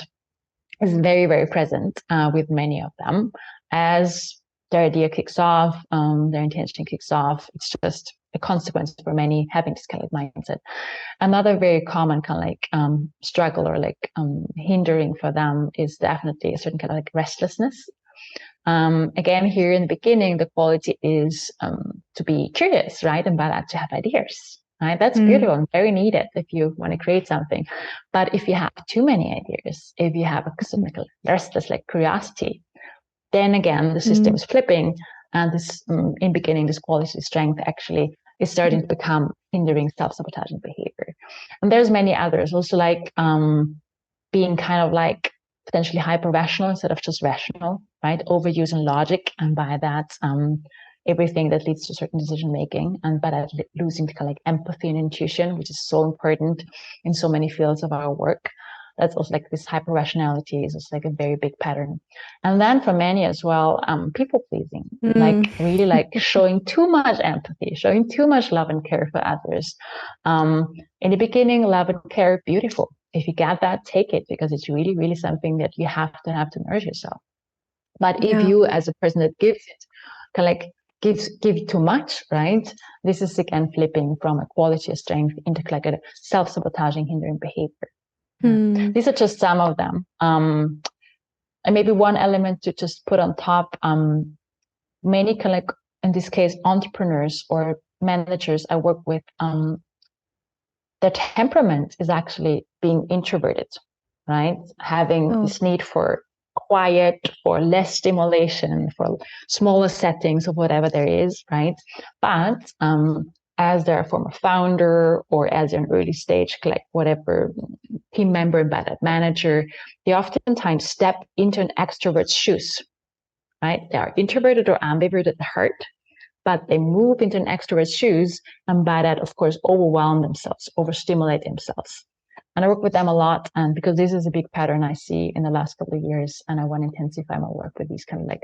is very, very present with many of them as their idea kicks off, their intention kicks off. It's just a consequence for many having this kind of mindset. Another very common kind of like struggle or like hindering for them is definitely a certain kind of like restlessness. Again, here in the beginning, the quality is to be curious, right? And by that, to have ideas, right? That's beautiful and very needed if you want to create something. But if you have too many ideas, if you have a restless like curiosity, then again, the system is flipping. And this, in beginning, this quality strength actually is starting to become hindering self-sabotaging behavior. And there's many others also, like being kind of like potentially hyper-rational instead of just rational, right? Overusing logic, and by that, everything that leads to certain decision making, and by that losing kind of like empathy and intuition, which is so important in so many fields of our work. That's also like this hyper rationality is also like a very big pattern. And then for many as well, people pleasing, like really like showing too much empathy, showing too much love and care for others. In the beginning, love and care, beautiful. If you get that, take it, because it's really, really something that you have to nourish yourself. But if you, as a person that gives it, kind of like give too much, right? This is again flipping from a quality of strength into like a self-sabotaging, hindering behavior. These are just some of them. And maybe one element to just put on top, many kind of like, in this case, entrepreneurs or managers I work with, their temperament is actually being introverted, right? Having this need for quiet, for less stimulation, for smaller settings of whatever there is, right? But as they're a former founder or as an early stage, like whatever team member and by that manager, they oftentimes step into an extrovert's shoes, right? They are introverted or ambivert at the heart, but they move into an extrovert's shoes, and by that, of course, overwhelm themselves, overstimulate themselves. And I work with them a lot, and because this is a big pattern I see in the last couple of years, and I want to intensify my work with these kind of like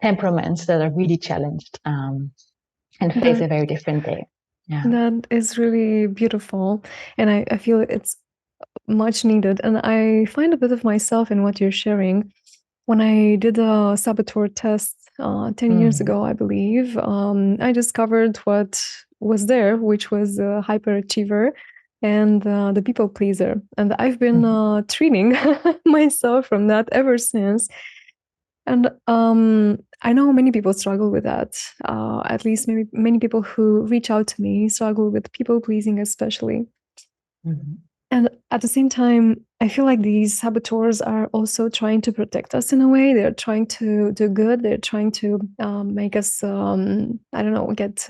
temperaments that are really challenged and face a very different day. Yeah. That is really beautiful, and I feel it's much needed. And I find a bit of myself in what you're sharing. When I did a saboteur test 10 years ago, I believe, I discovered what was there, which was a hyperachiever and the people pleaser. And I've been training myself from that ever since. And I know many people struggle with that. At least maybe many people who reach out to me struggle with people pleasing, especially. Mm-hmm. And at the same time, I feel like these saboteurs are also trying to protect us in a way. They're trying to do good. They're trying to make us, I don't know, get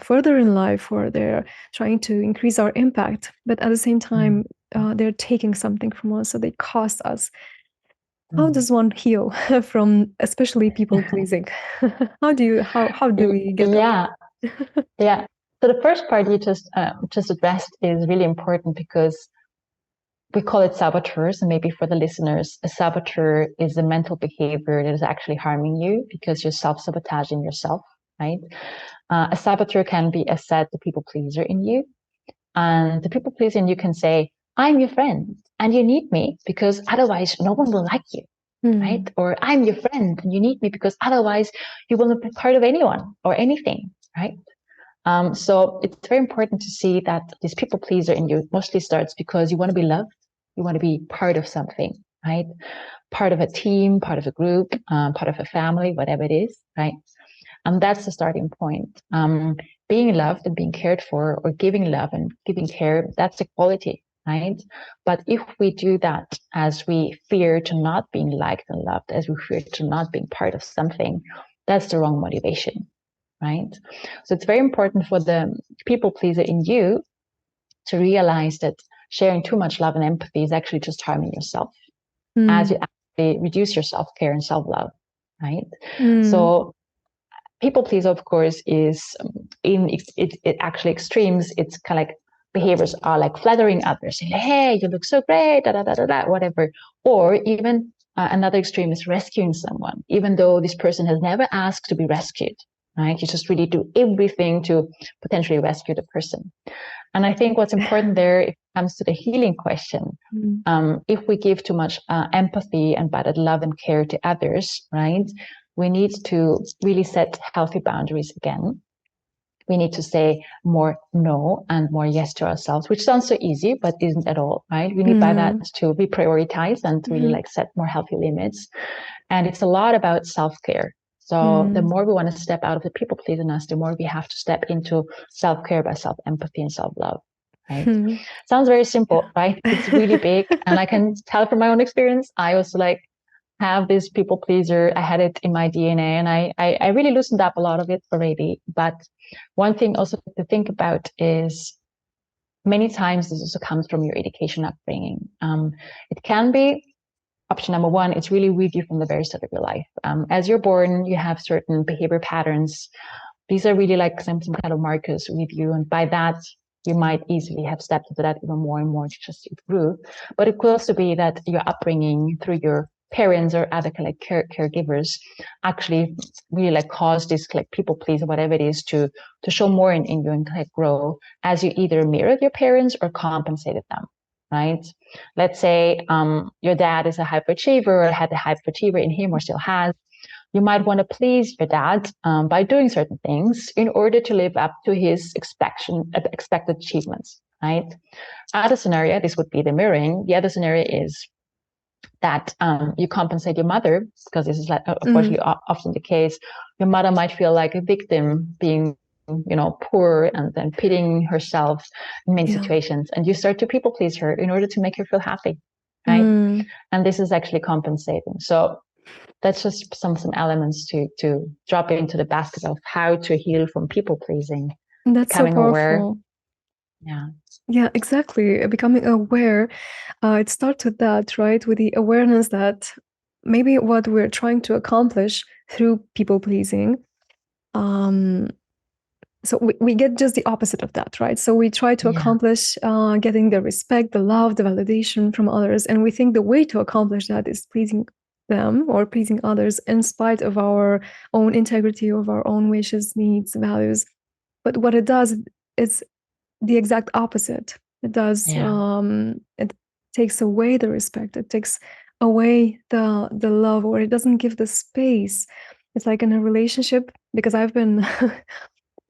further in life, or they're trying to increase our impact. But at the same time, they're taking something from us, so they cost us. How does one heal from especially people pleasing? How do we get yeah yeah so the first part you just addressed is really important, because we call it saboteurs, and maybe for the listeners, a saboteur is a mental behavior that is actually harming you because you're self-sabotaging yourself, right? A saboteur can be, as said, the people pleaser in you, and the people pleaser in you can say, I'm your friend and you need me because otherwise no one will like you. Right? Or I'm your friend and you need me because otherwise you will not be part of anyone or anything, right? So it's very important to see that this people pleaser in you mostly starts because you want to be loved, you want to be part of something, right? Part of a team, part of a group, part of a family, whatever it is, right? And that's the starting point. Being loved and being cared for, or giving love and giving care, that's equality, right? But if we do that as we fear to not being liked and loved, as we fear to not being part of something, that's the wrong motivation, right? So it's very important for the people pleaser in you to realize that sharing too much love and empathy is actually just harming yourself as you actually reduce your self-care and self-love, right? So people pleaser, of course, is in it actually extremes. It's kind of like behaviors are like flattering others, saying, hey, you look so great, da da da da da, whatever. Or even another extreme is rescuing someone, even though this person has never asked to be rescued, right? You just really do everything to potentially rescue the person. And I think what's important there, if it comes to the healing question, if we give too much empathy and bad love and care to others, right? We need to really set healthy boundaries again. We need to say more no and more yes to ourselves, which sounds so easy, but isn't at all, right? We need by that to be prioritized and really like set more healthy limits. And it's a lot about self-care. So the more we want to step out of the people pleasing us, the more we have to step into self-care by self-empathy and self-love, right? Sounds very simple, right? It's really big. And I can tell from my own experience, I was like, have this people pleaser. I had it in my DNA, and I really loosened up a lot of it already. But one thing also to think about is many times this also comes from your education upbringing. It can be option number one. It's really with you from the very start of your life. As you're born, you have certain behavior patterns. These are really like some kind of markers with you, and by that you might easily have stepped into that even more and more. Just it grew. But it could also be that your upbringing through your parents or other like caregivers actually really like cause this like people please or whatever it is to show more in you and like grow as you either mirrored your parents or compensated them, right? Let's say your dad is a hyperachiever or had a hyperachiever in him or still has. You might want to please your dad by doing certain things in order to live up to his expected achievements, right? Other scenario, this would be the mirroring. The other scenario is that you compensate your mother, because this is like unfortunately often the case. Your mother might feel like a victim, being poor, and then pitying herself in many situations, and you start to people please her in order to make her feel happy, right? And this is actually compensating. So that's just some elements to drop into the basket of how to heal from people pleasing. That's becoming so powerful. Aware. Yeah, exactly. Becoming aware. It starts with that, right? With the awareness that maybe what we're trying to accomplish through people pleasing, so we get just the opposite of that, right? So we try to accomplish getting the respect, the love, the validation from others, and we think the way to accomplish that is pleasing them or pleasing others in spite of our own integrity, of our own wishes, needs, values. But what it does is the exact opposite. It does. It takes away the respect. It takes away the love, or it doesn't give the space. It's like in a relationship, because I've been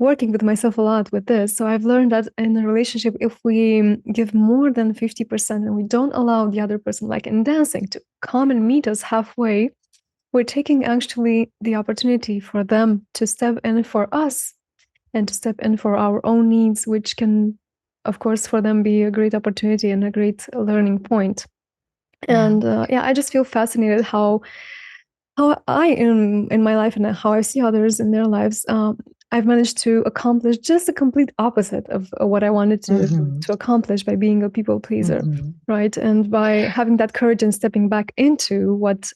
working with myself a lot with this. So I've learned that in a relationship, if we give more than 50% and we don't allow the other person, like in dancing, to come and meet us halfway, we're taking actually the opportunity for them to step in for us and to step in for our own needs, which can, of course, for them be a great opportunity and a great learning point. And I just feel fascinated how I in my life and how I see others in their lives. I've managed to accomplish just the complete opposite of what I wanted to accomplish by being a people pleaser, right? And by having that courage and stepping back into what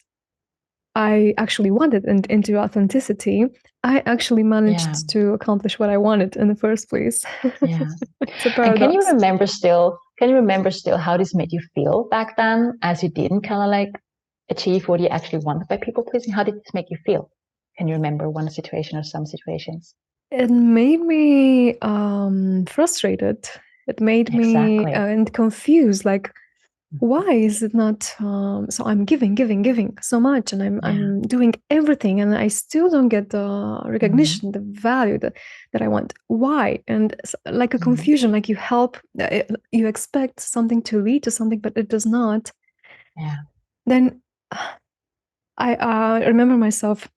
I actually wanted and into authenticity, I actually managed to accomplish what I wanted in the first place. Yeah. It's a paradox. And can you remember still how this made you feel back then, as you didn't kind of like achieve what you actually wanted by people pleasing? How did this make you feel? Can you remember one situation or some situations? It made me frustrated. It made me and confused. Like, why is it not? So I'm giving so much, and I'm doing everything, and I still don't get the recognition, the value that I want. Why? And like a confusion, like you expect something to lead to something, but it does not. Yeah. Then I remember myself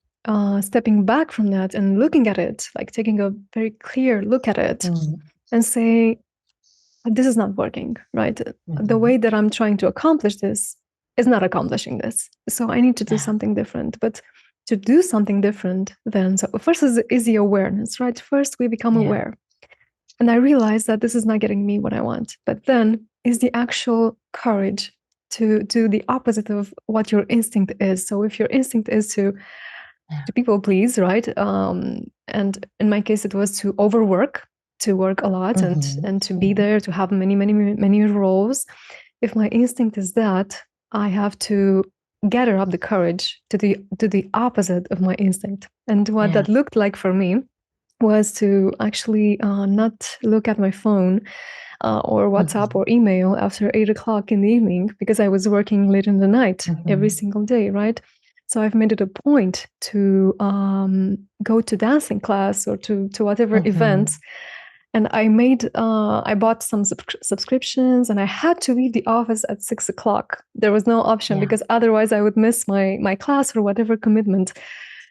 stepping back from that and looking at it, like taking a very clear look at it and say, this is not working, right? The way that I'm trying to accomplish this is not accomplishing this. So I need to do something different. But to do something different, then, so first is the awareness, right? First we become aware. And I realize that this is not getting me what I want. But then is the actual courage to do the opposite of what your instinct is. So if your instinct is to people please, right? And in my case, it was to overwork, to work a lot and to be there, to have many roles. If my instinct is that, I have to gather up the courage to the opposite of my instinct. And what that looked like for me was to actually not look at my phone or WhatsApp or email after 8:00 in the evening, because I was working late in the night every single day, right? So I've made it a point to go to dancing class or to whatever events. And I bought some subscriptions, and I had to leave the office at 6:00. There was no option because otherwise I would miss my class or whatever commitment.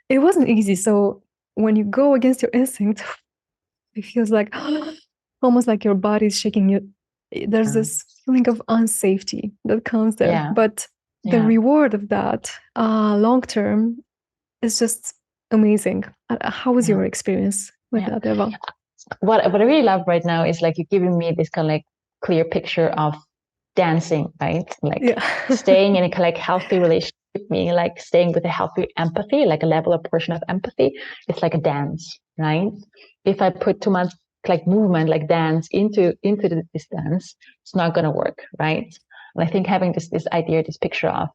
It wasn't easy. So when you go against your instinct, it feels like almost like your body's shaking you. There's this feeling of unsafety that comes there. But the reward of that long term is just amazing. How was your experience with that, Eva? What I really love right now is like you're giving me this kind of like clear picture of dancing, right? Like staying in a like healthy relationship, meaning like staying with a healthy empathy, like a level or portion of empathy. It's like a dance, right? If I put too much like movement, like dance into this dance, it's not going to work, right? And I think having this idea, this picture of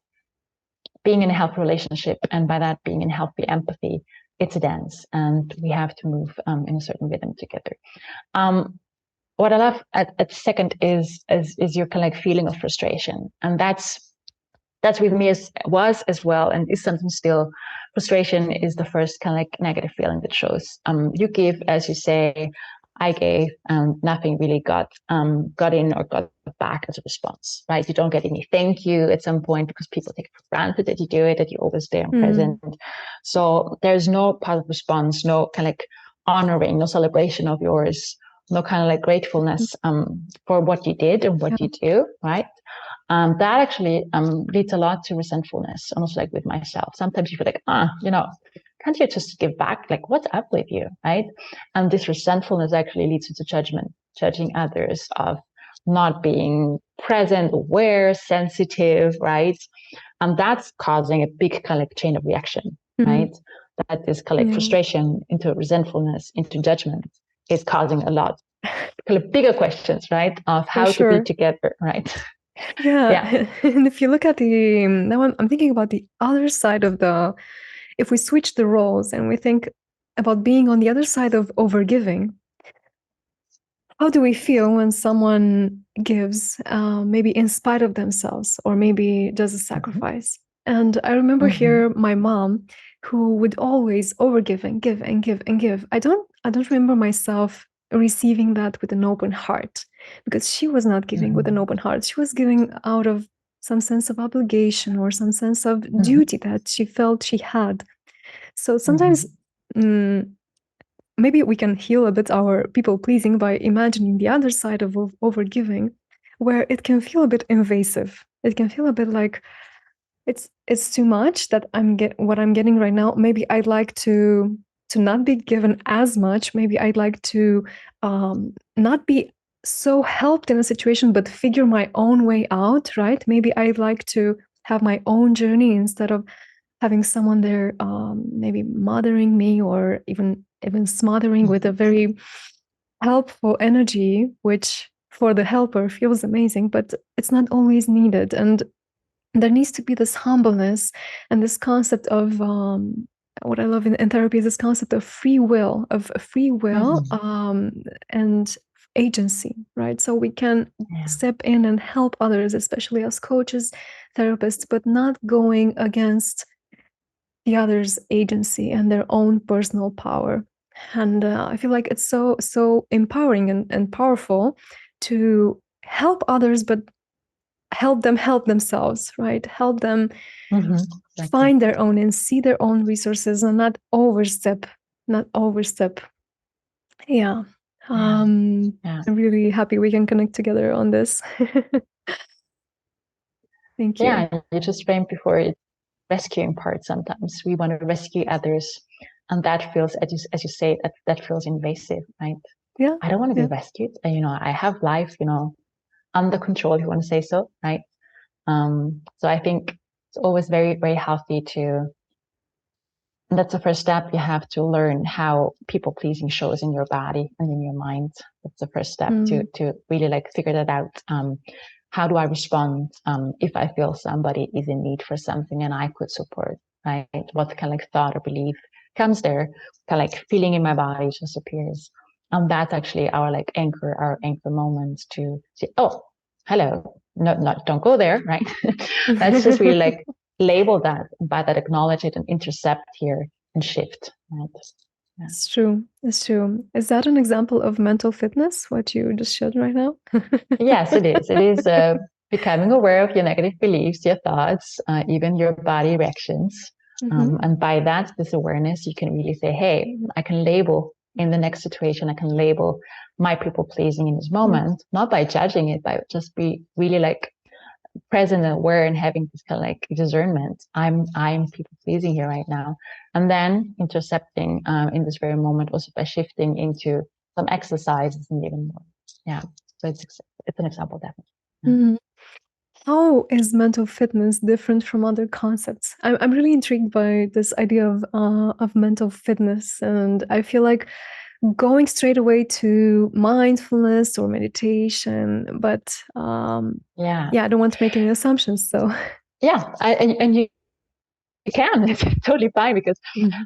being in a healthy relationship, and by that being in healthy empathy, it's a dance, and we have to move in a certain rhythm together. What I love at second is your kind of like feeling of frustration, and that's with me was as well, and is something still. Frustration is the first kind of like negative feeling that shows. You give, as you say, I gave, and nothing really got in or got back as a response, right? You don't get any thank you at some point because people take it for granted that you do it, that you're always there and present. So there's no positive response, no kind of like honoring, no celebration of yours, no kind of like gratefulness for what you did and what you do, right? That actually leads a lot to resentfulness, almost like with myself. Sometimes you feel like, can't you just give back? Like, what's up with you, right? And this resentfulness actually leads to judgment, judging others of not being present, aware, sensitive, right? And that's causing a big kind of like chain of reaction, right? That is kind of like frustration into resentfulness, into judgment is causing a lot kind of bigger questions, right? Of how to be together, right? Yeah. And if you look at now I'm thinking about the other side of if we switch the roles and we think about being on the other side of overgiving, how do we feel when someone gives, maybe in spite of themselves, or maybe does a sacrifice? And I remember here my mom, who would always overgive and give and give and give. I don't remember myself receiving that with an open heart, because she was not giving with an open heart. She was giving out of some sense of obligation or some sense of duty that she felt she had. So sometimes maybe we can heal a bit our people pleasing by imagining the other side of overgiving, where it can feel a bit invasive. It can feel a bit like it's too much that what I'm getting right now. Maybe I'd like to not be given as much. Maybe I'd like to not be so helped in a situation, but figure my own way out, right? Maybe I'd like to have my own journey instead of having someone there maybe mothering me, or even smothering with a very helpful energy, which for the helper feels amazing, but it's not always needed. And there needs to be this humbleness and this concept of what I love in therapy is this concept of free will, and agency, right? So we can step in and help others, especially as coaches, therapists, but not going against the other's agency and their own personal power. And I feel like it's so empowering and powerful to help others, but help them help themselves, right? Help them find their own and see their own resources and not overstep. Yeah. I'm really happy we can connect together on this. Thank you. Yeah, you just framed before it rescuing part. Sometimes we want to rescue others, and that feels, as you say, that feels invasive, right? Yeah. I don't want to be rescued. I have life, under control, if you want to say so, right? So I think it's always very, very healthy and that's the first step. You have to learn how people pleasing shows in your body and in your mind. That's the first step to really figure that out. How do I respond if I feel somebody is in need for something and I could support, right? What kind of thought or belief comes there? Kind of feeling in my body just appears. And that's actually our anchor moment to say, oh, hello, don't go there, right? Let's just really label that, by that, acknowledge it and intercept here and shift. Right? Yeah. It's true. Is that an example of mental fitness, what you just showed right now? Yes, it is. It is becoming aware of your negative beliefs, your thoughts, even your body reactions. And by that, this awareness, you can really say, hey, I can label in the next situation, I can label my people pleasing in this moment, not by judging it, but just be really present and aware and having this kind of discernment. I'm people pleasing here right now, and then intercepting in this very moment, also by shifting into some exercises and even more. Yeah, so it's an example, definitely. How is mental fitness different from other concepts? I'm really intrigued by this idea of mental fitness, and I feel like going straight away to mindfulness or meditation, but I don't want to make any assumptions. So and you can. It's totally fine, because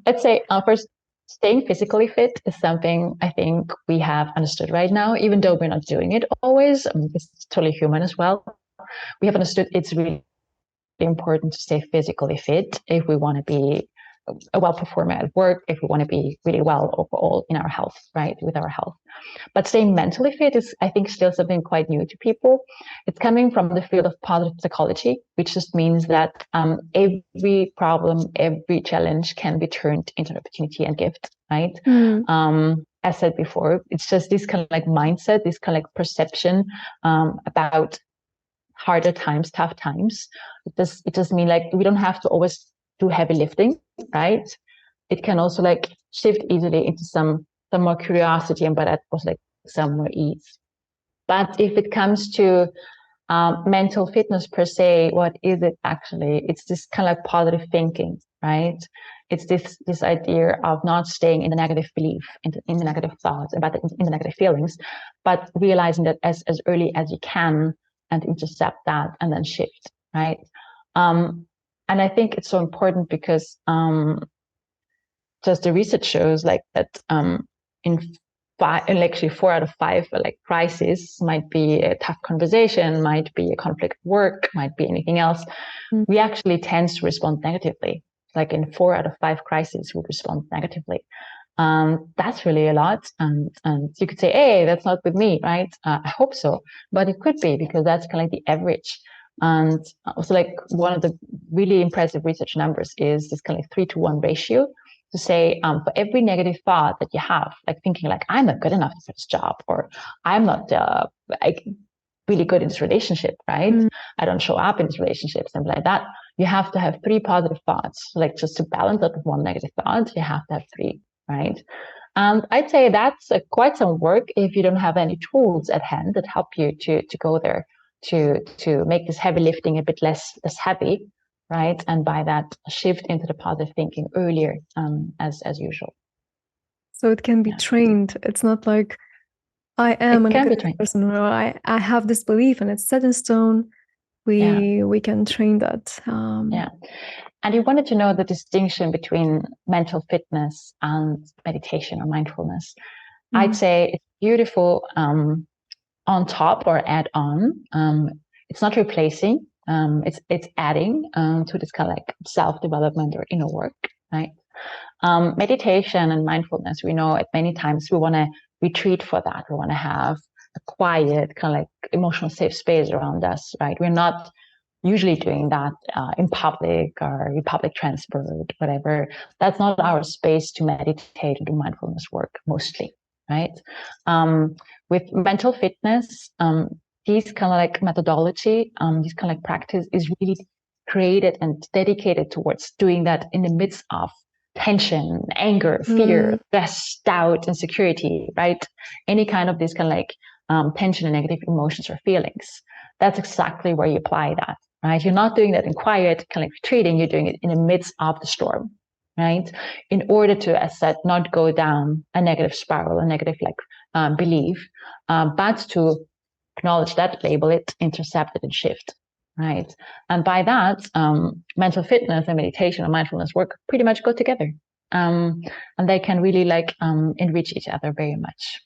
let's say first, staying physically fit is something I think we have understood right now, even though we're not doing it always. It's totally human as well. We have understood it's really important to stay physically fit if we want to be a well performer at work, if we want to be really well overall in our health, right, with our health. But staying mentally fit is, I think, still something quite new to people. It's coming from the field of positive psychology, which just means that every problem, every challenge can be turned into an opportunity and gift, right? As said before, it's just this kind of mindset, this kind of perception about harder times, tough times. It just means we don't have to always do heavy lifting, right? It can also shift easily into some more curiosity, and by that also some more ease. But if it comes to mental fitness per se, what is it actually? It's this kind of positive thinking, right? It's this idea of not staying in the negative belief, in the negative thoughts, in the negative feelings, but realizing that as early as you can, and intercept that and then shift, right? And I think it's so important because just the research shows that actually 4 out of 5 crises, might be a tough conversation, might be a conflict at work, might be anything else. We actually tend to respond negatively. like in 4 out of 5 crises we respond negatively. That's really a lot. And you could say, hey, that's not with me, right? I hope so, but it could be, because that's kind of like the average. And also, like, one of the really impressive research numbers is this kind of like 3-to-1 ratio, to say, for every negative thought that you have, like thinking like, I'm not good enough for this job, or I'm not like really good in this relationship, right? I don't show up in this relationship, something like that. You have to have 3 positive thoughts. Like, just to balance out with 1 negative thought, you have to have 3, right? And I'd say that's quite some work if you don't have any tools at hand that help you to go there, to make this heavy lifting a bit less heavy, right? And by that, shift into the positive thinking earlier, as usual. So it can be trained. It's not like I am a negative person, or I have this belief and it's set in stone. We can train that. And you wanted to know the distinction between mental fitness and meditation or mindfulness. I'd say it's beautiful on top or add on. It's not replacing. It's adding to this kind of like self-development or inner work, right? Meditation and mindfulness, we know at many times we want to retreat for that. We want to have a quiet, kind of like emotional safe space around us, right? We're not usually doing that in public or in public transport, whatever. That's not our space to meditate or do mindfulness work mostly, right? With mental fitness, these kind of like methodology, this kind of like practice is really created and dedicated towards doing that in the midst of tension, anger, fear, stress, doubt, insecurity, right? Any kind of this kind of like tension and negative emotions or feelings. That's exactly where you apply that, right? You're not doing that in quiet, kind of like retreating. You're doing it in the midst of the storm, right? In order to, as said, not go down a negative spiral, a negative like belief, but to acknowledge that, label it, intercept it, and shift, right? And by that, mental fitness and meditation and mindfulness work pretty much go together, and they can really like enrich each other very much.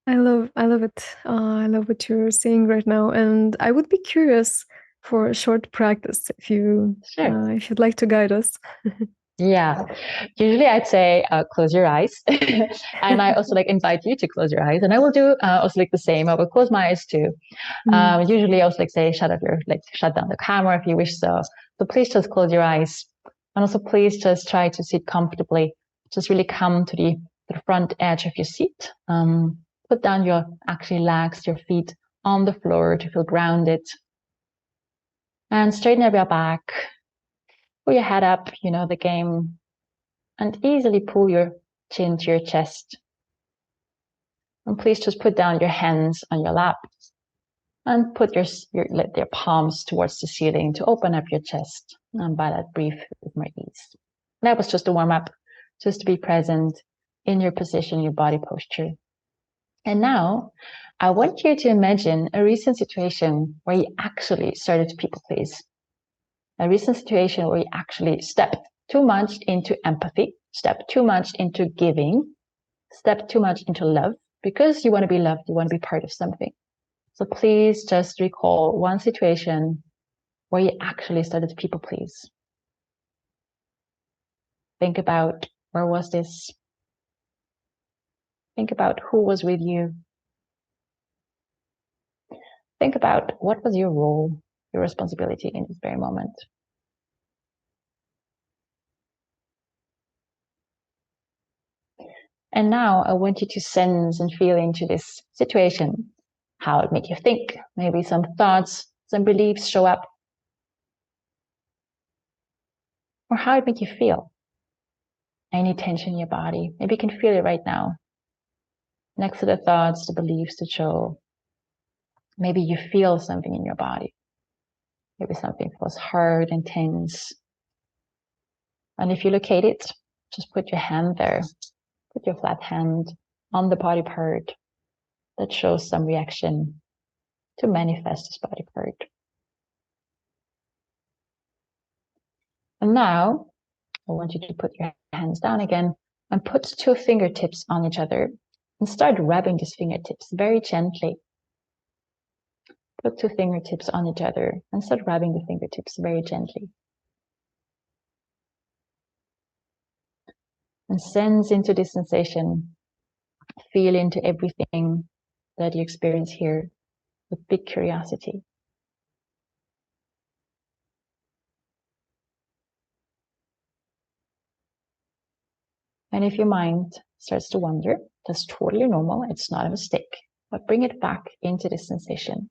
I love it. I love what you're saying right now, and I would be curious for a short practice if if you'd like to guide us. Yeah, usually I'd say close your eyes, and I also like invite you to close your eyes, and I will do also like the same. I will close my eyes too. Usually I also like say shut down the camera if you wish so. So please just close your eyes, and also please just try to sit comfortably. Just really come to the front edge of your seat. Put down your legs, your feet on the floor to feel grounded, and straighten up your back. Pull your head up, you know the game, and easily pull your chin to your chest. And please just put down your hands on your lap and put your palms towards the ceiling to open up your chest. And by that, breathe with more ease. That was just a warm up, just to be present in your position, your body posture. And now I want you to imagine a recent situation where you actually started to people please. A recent situation where you actually stepped too much into empathy, stepped too much into giving, stepped too much into love, because you want to be loved, you want to be part of something. So please just recall one situation where you actually started to people please. Think about, where was this? Think about who was with you. Think about what was your role, your responsibility in this very moment. And now I want you to sense and feel into this situation, how it made you think. Maybe some thoughts, some beliefs show up. Or how it made you feel. Any tension in your body. Maybe you can feel it right now. Next to the thoughts, the beliefs that show. Maybe you feel something in your body. Maybe something feels hard and tense. And if you locate it, just put your hand there. Put your flat hand on the body part that shows some reaction to manifest this body part. And now I want you to put your hands down again and put 2 fingertips on each other and start rubbing these fingertips very gently. Put 2 fingertips on each other and start rubbing the fingertips very gently. and sense into this sensation. Feel into everything that you experience here with big curiosity. And if your mind starts to wander, that's totally normal. It's not a mistake, but bring it back into this sensation.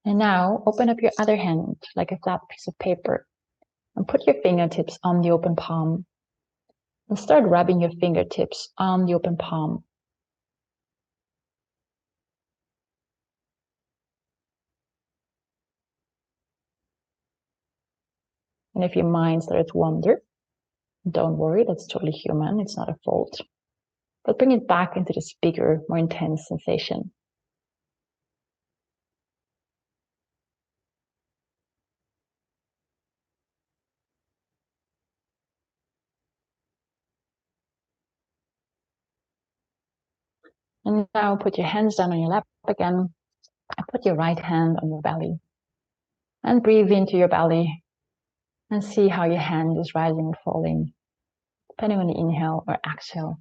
And now open up your other hand like a flat piece of paper and put your fingertips on the open palm and start rubbing your fingertips on the open palm. And if your mind starts to wander, don't worry, that's totally human. It's not a fault. But bring it back into this bigger, more intense sensation. And now put your hands down on your lap again and put your right hand on your belly. And breathe into your belly and see how your hand is rising and falling, depending on the inhale or exhale.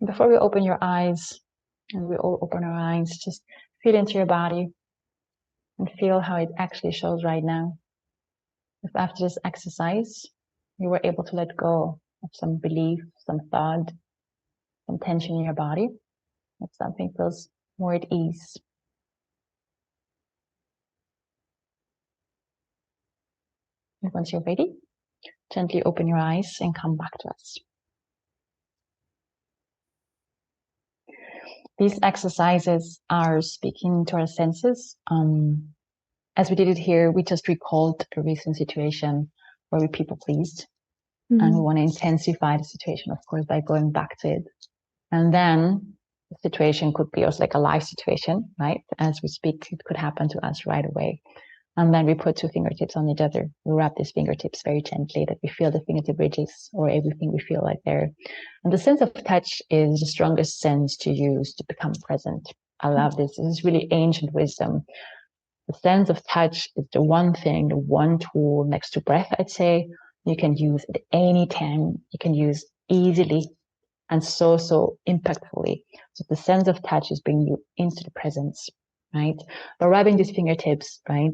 Before we open your eyes, and we all open our eyes, just feel into your body and feel how it actually shows right now. If after this exercise, you were able to let go of some belief, some thought, some tension in your body, if something feels more at ease. And once you're ready, gently open your eyes and come back to us. These exercises are speaking to our senses. As we did it here, we just recalled a recent situation where we people pleased. And we want to intensify the situation, of course, by going back to it. And then the situation could be also like a live situation, right? As we speak, it could happen to us right away. And then we put two fingertips on each other. We wrap these fingertips very gently, that we feel the fingertip ridges or everything we feel like there. And the sense of touch is the strongest sense to use to become present. I love this. This is really ancient wisdom. The sense of touch is the one thing, the one tool next to breath, I'd say, you can use at any time. You can use easily and so impactfully. So the sense of touch is bringing you into the presence, right? By rubbing these fingertips, right,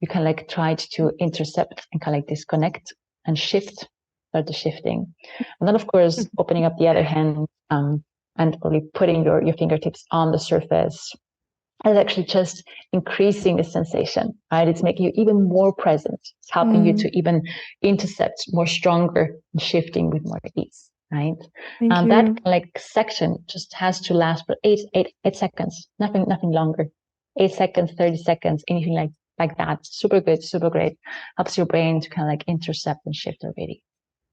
you can like try to intercept and kind of like disconnect and shift, start the shifting. And then, of course, opening up the other hand and really putting your fingertips on the surface is actually just increasing the sensation, right? It's making you even more present. It's helping you to even intercept more stronger and shifting with more ease, right? And that like section just has to last for eight seconds, nothing longer. 8 seconds, 30 seconds, anything like that. Super good, super great. Helps your brain to kind of like intercept and shift already.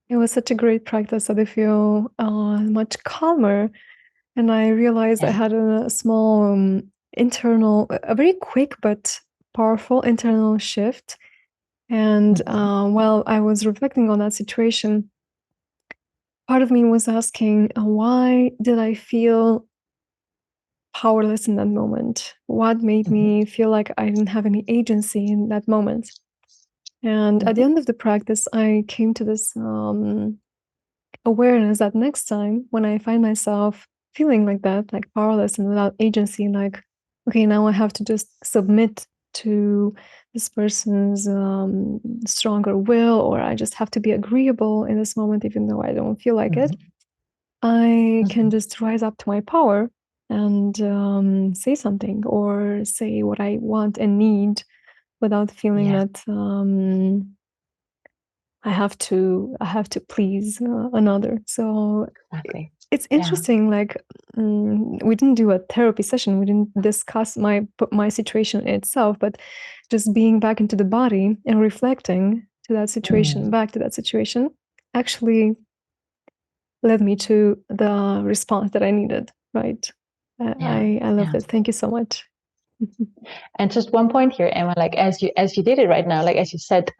It was such a great practice that I feel much calmer. And I realized I had a small internal, a very quick but powerful internal shift. And while I was reflecting on that situation, part of me was asking, why did I feel powerless in that moment? What made me feel like I didn't have any agency in that moment? And at the end of the practice, I came to this awareness that next time when I find myself feeling like that, like powerless and without agency, like, okay, now I have to just submit to this person's stronger will, or I just have to be agreeable in this moment, even though I don't feel like it. I can just rise up to my power and say something or say what I want and need without feeling that I have to please another. So it's interesting. Like we didn't do a therapy session. We didn't discuss my situation itself, but just being back into the body and reflecting to that situation, back to that situation, actually led me to the response that I needed. Right. I love that. Thank you so much. And just one point here, Emma, like as you did it right now, like as you said,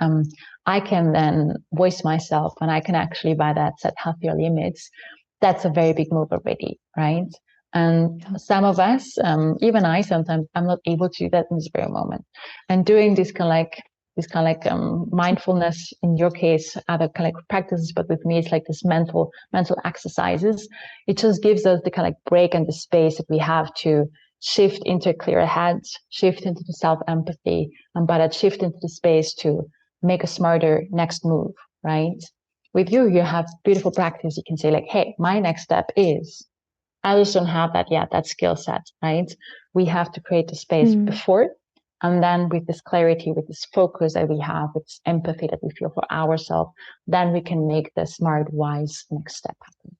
I can then voice myself and I can actually by that set healthier limits. That's a very big move already, right? And some of us, even I sometimes, I'm not able to do that in this very moment. And doing this kind of like mindfulness, in your case, other kind of like practices, but with me, it's like this mental exercises. It just gives us the kind of like break and the space that we have to shift into a clearer head, shift into the self-empathy, and by that shift into the space to make a smarter next move, right? With you have beautiful practice. You can say like, hey, my next step is, I just don't have that yet, that skill set, right? We have to create the space before, and then with this clarity, with this focus that we have, with this empathy that we feel for ourselves, then we can make the smart, wise next step happen.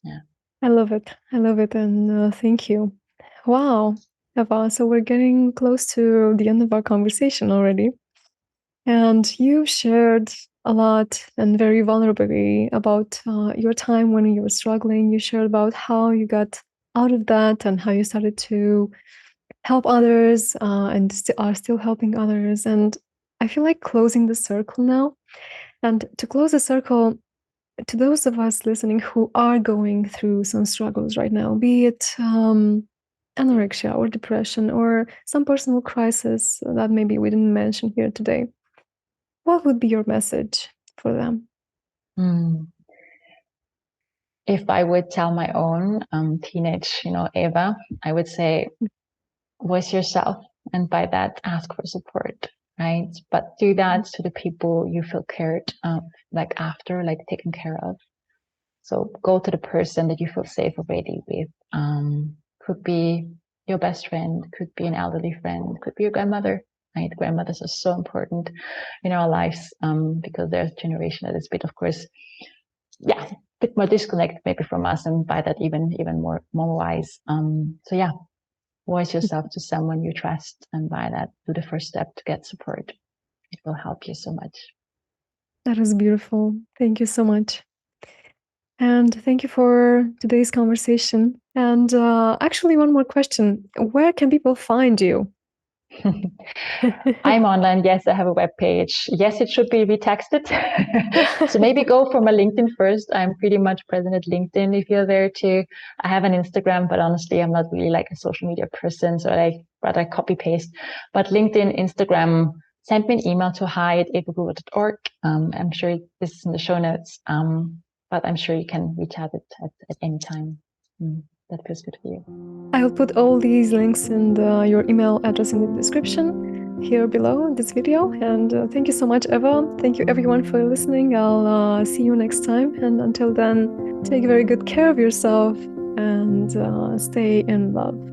Yeah. I love it. And thank you. Wow, Eva, so we're getting close to the end of our conversation already. And you shared a lot and very vulnerably about your time when you were struggling. You shared about how you got out of that and how you started to help others and are still helping others. And I feel like closing the circle now. And to close the circle, to those of us listening who are going through some struggles right now, be it anorexia or depression or some personal crisis that maybe we didn't mention here today, what would be your message for them? If I would tell my own teenage, Eva, I would say, voice yourself, and by that, ask for support, right? But do that to the people you feel cared, like after, like taken care of. So go to the person that you feel safe already with. Could be your best friend, could be an elderly friend, could be your grandmother, right? Grandmothers are so important in our lives because there's a generation that is a bit, of course, a bit more disconnected maybe from us, and by that even more wise. So yeah, voice yourself to someone you trust, and by that, do the first step to get support. It will help you so much. That is beautiful. Thank you so much. And thank you for today's conversation. And actually, one more question. Where can people find you? I'm online. Yes, I have a web page. Yes, it should be retexted. So maybe go for my LinkedIn first. I'm pretty much present at LinkedIn if you're there too. I have an Instagram, but honestly, I'm not really like a social media person, so I rather copy paste. But LinkedIn, Instagram, send me an email to hi@evagruber.org. I'm sure this is in the show notes, but I'm sure you can reach out at any time. That feels good for you. I will put all these links and your email address in the description here below this video. And thank you so much, Eva. Thank you everyone for listening. I'll see you next time. And until then, take very good care of yourself and stay in love.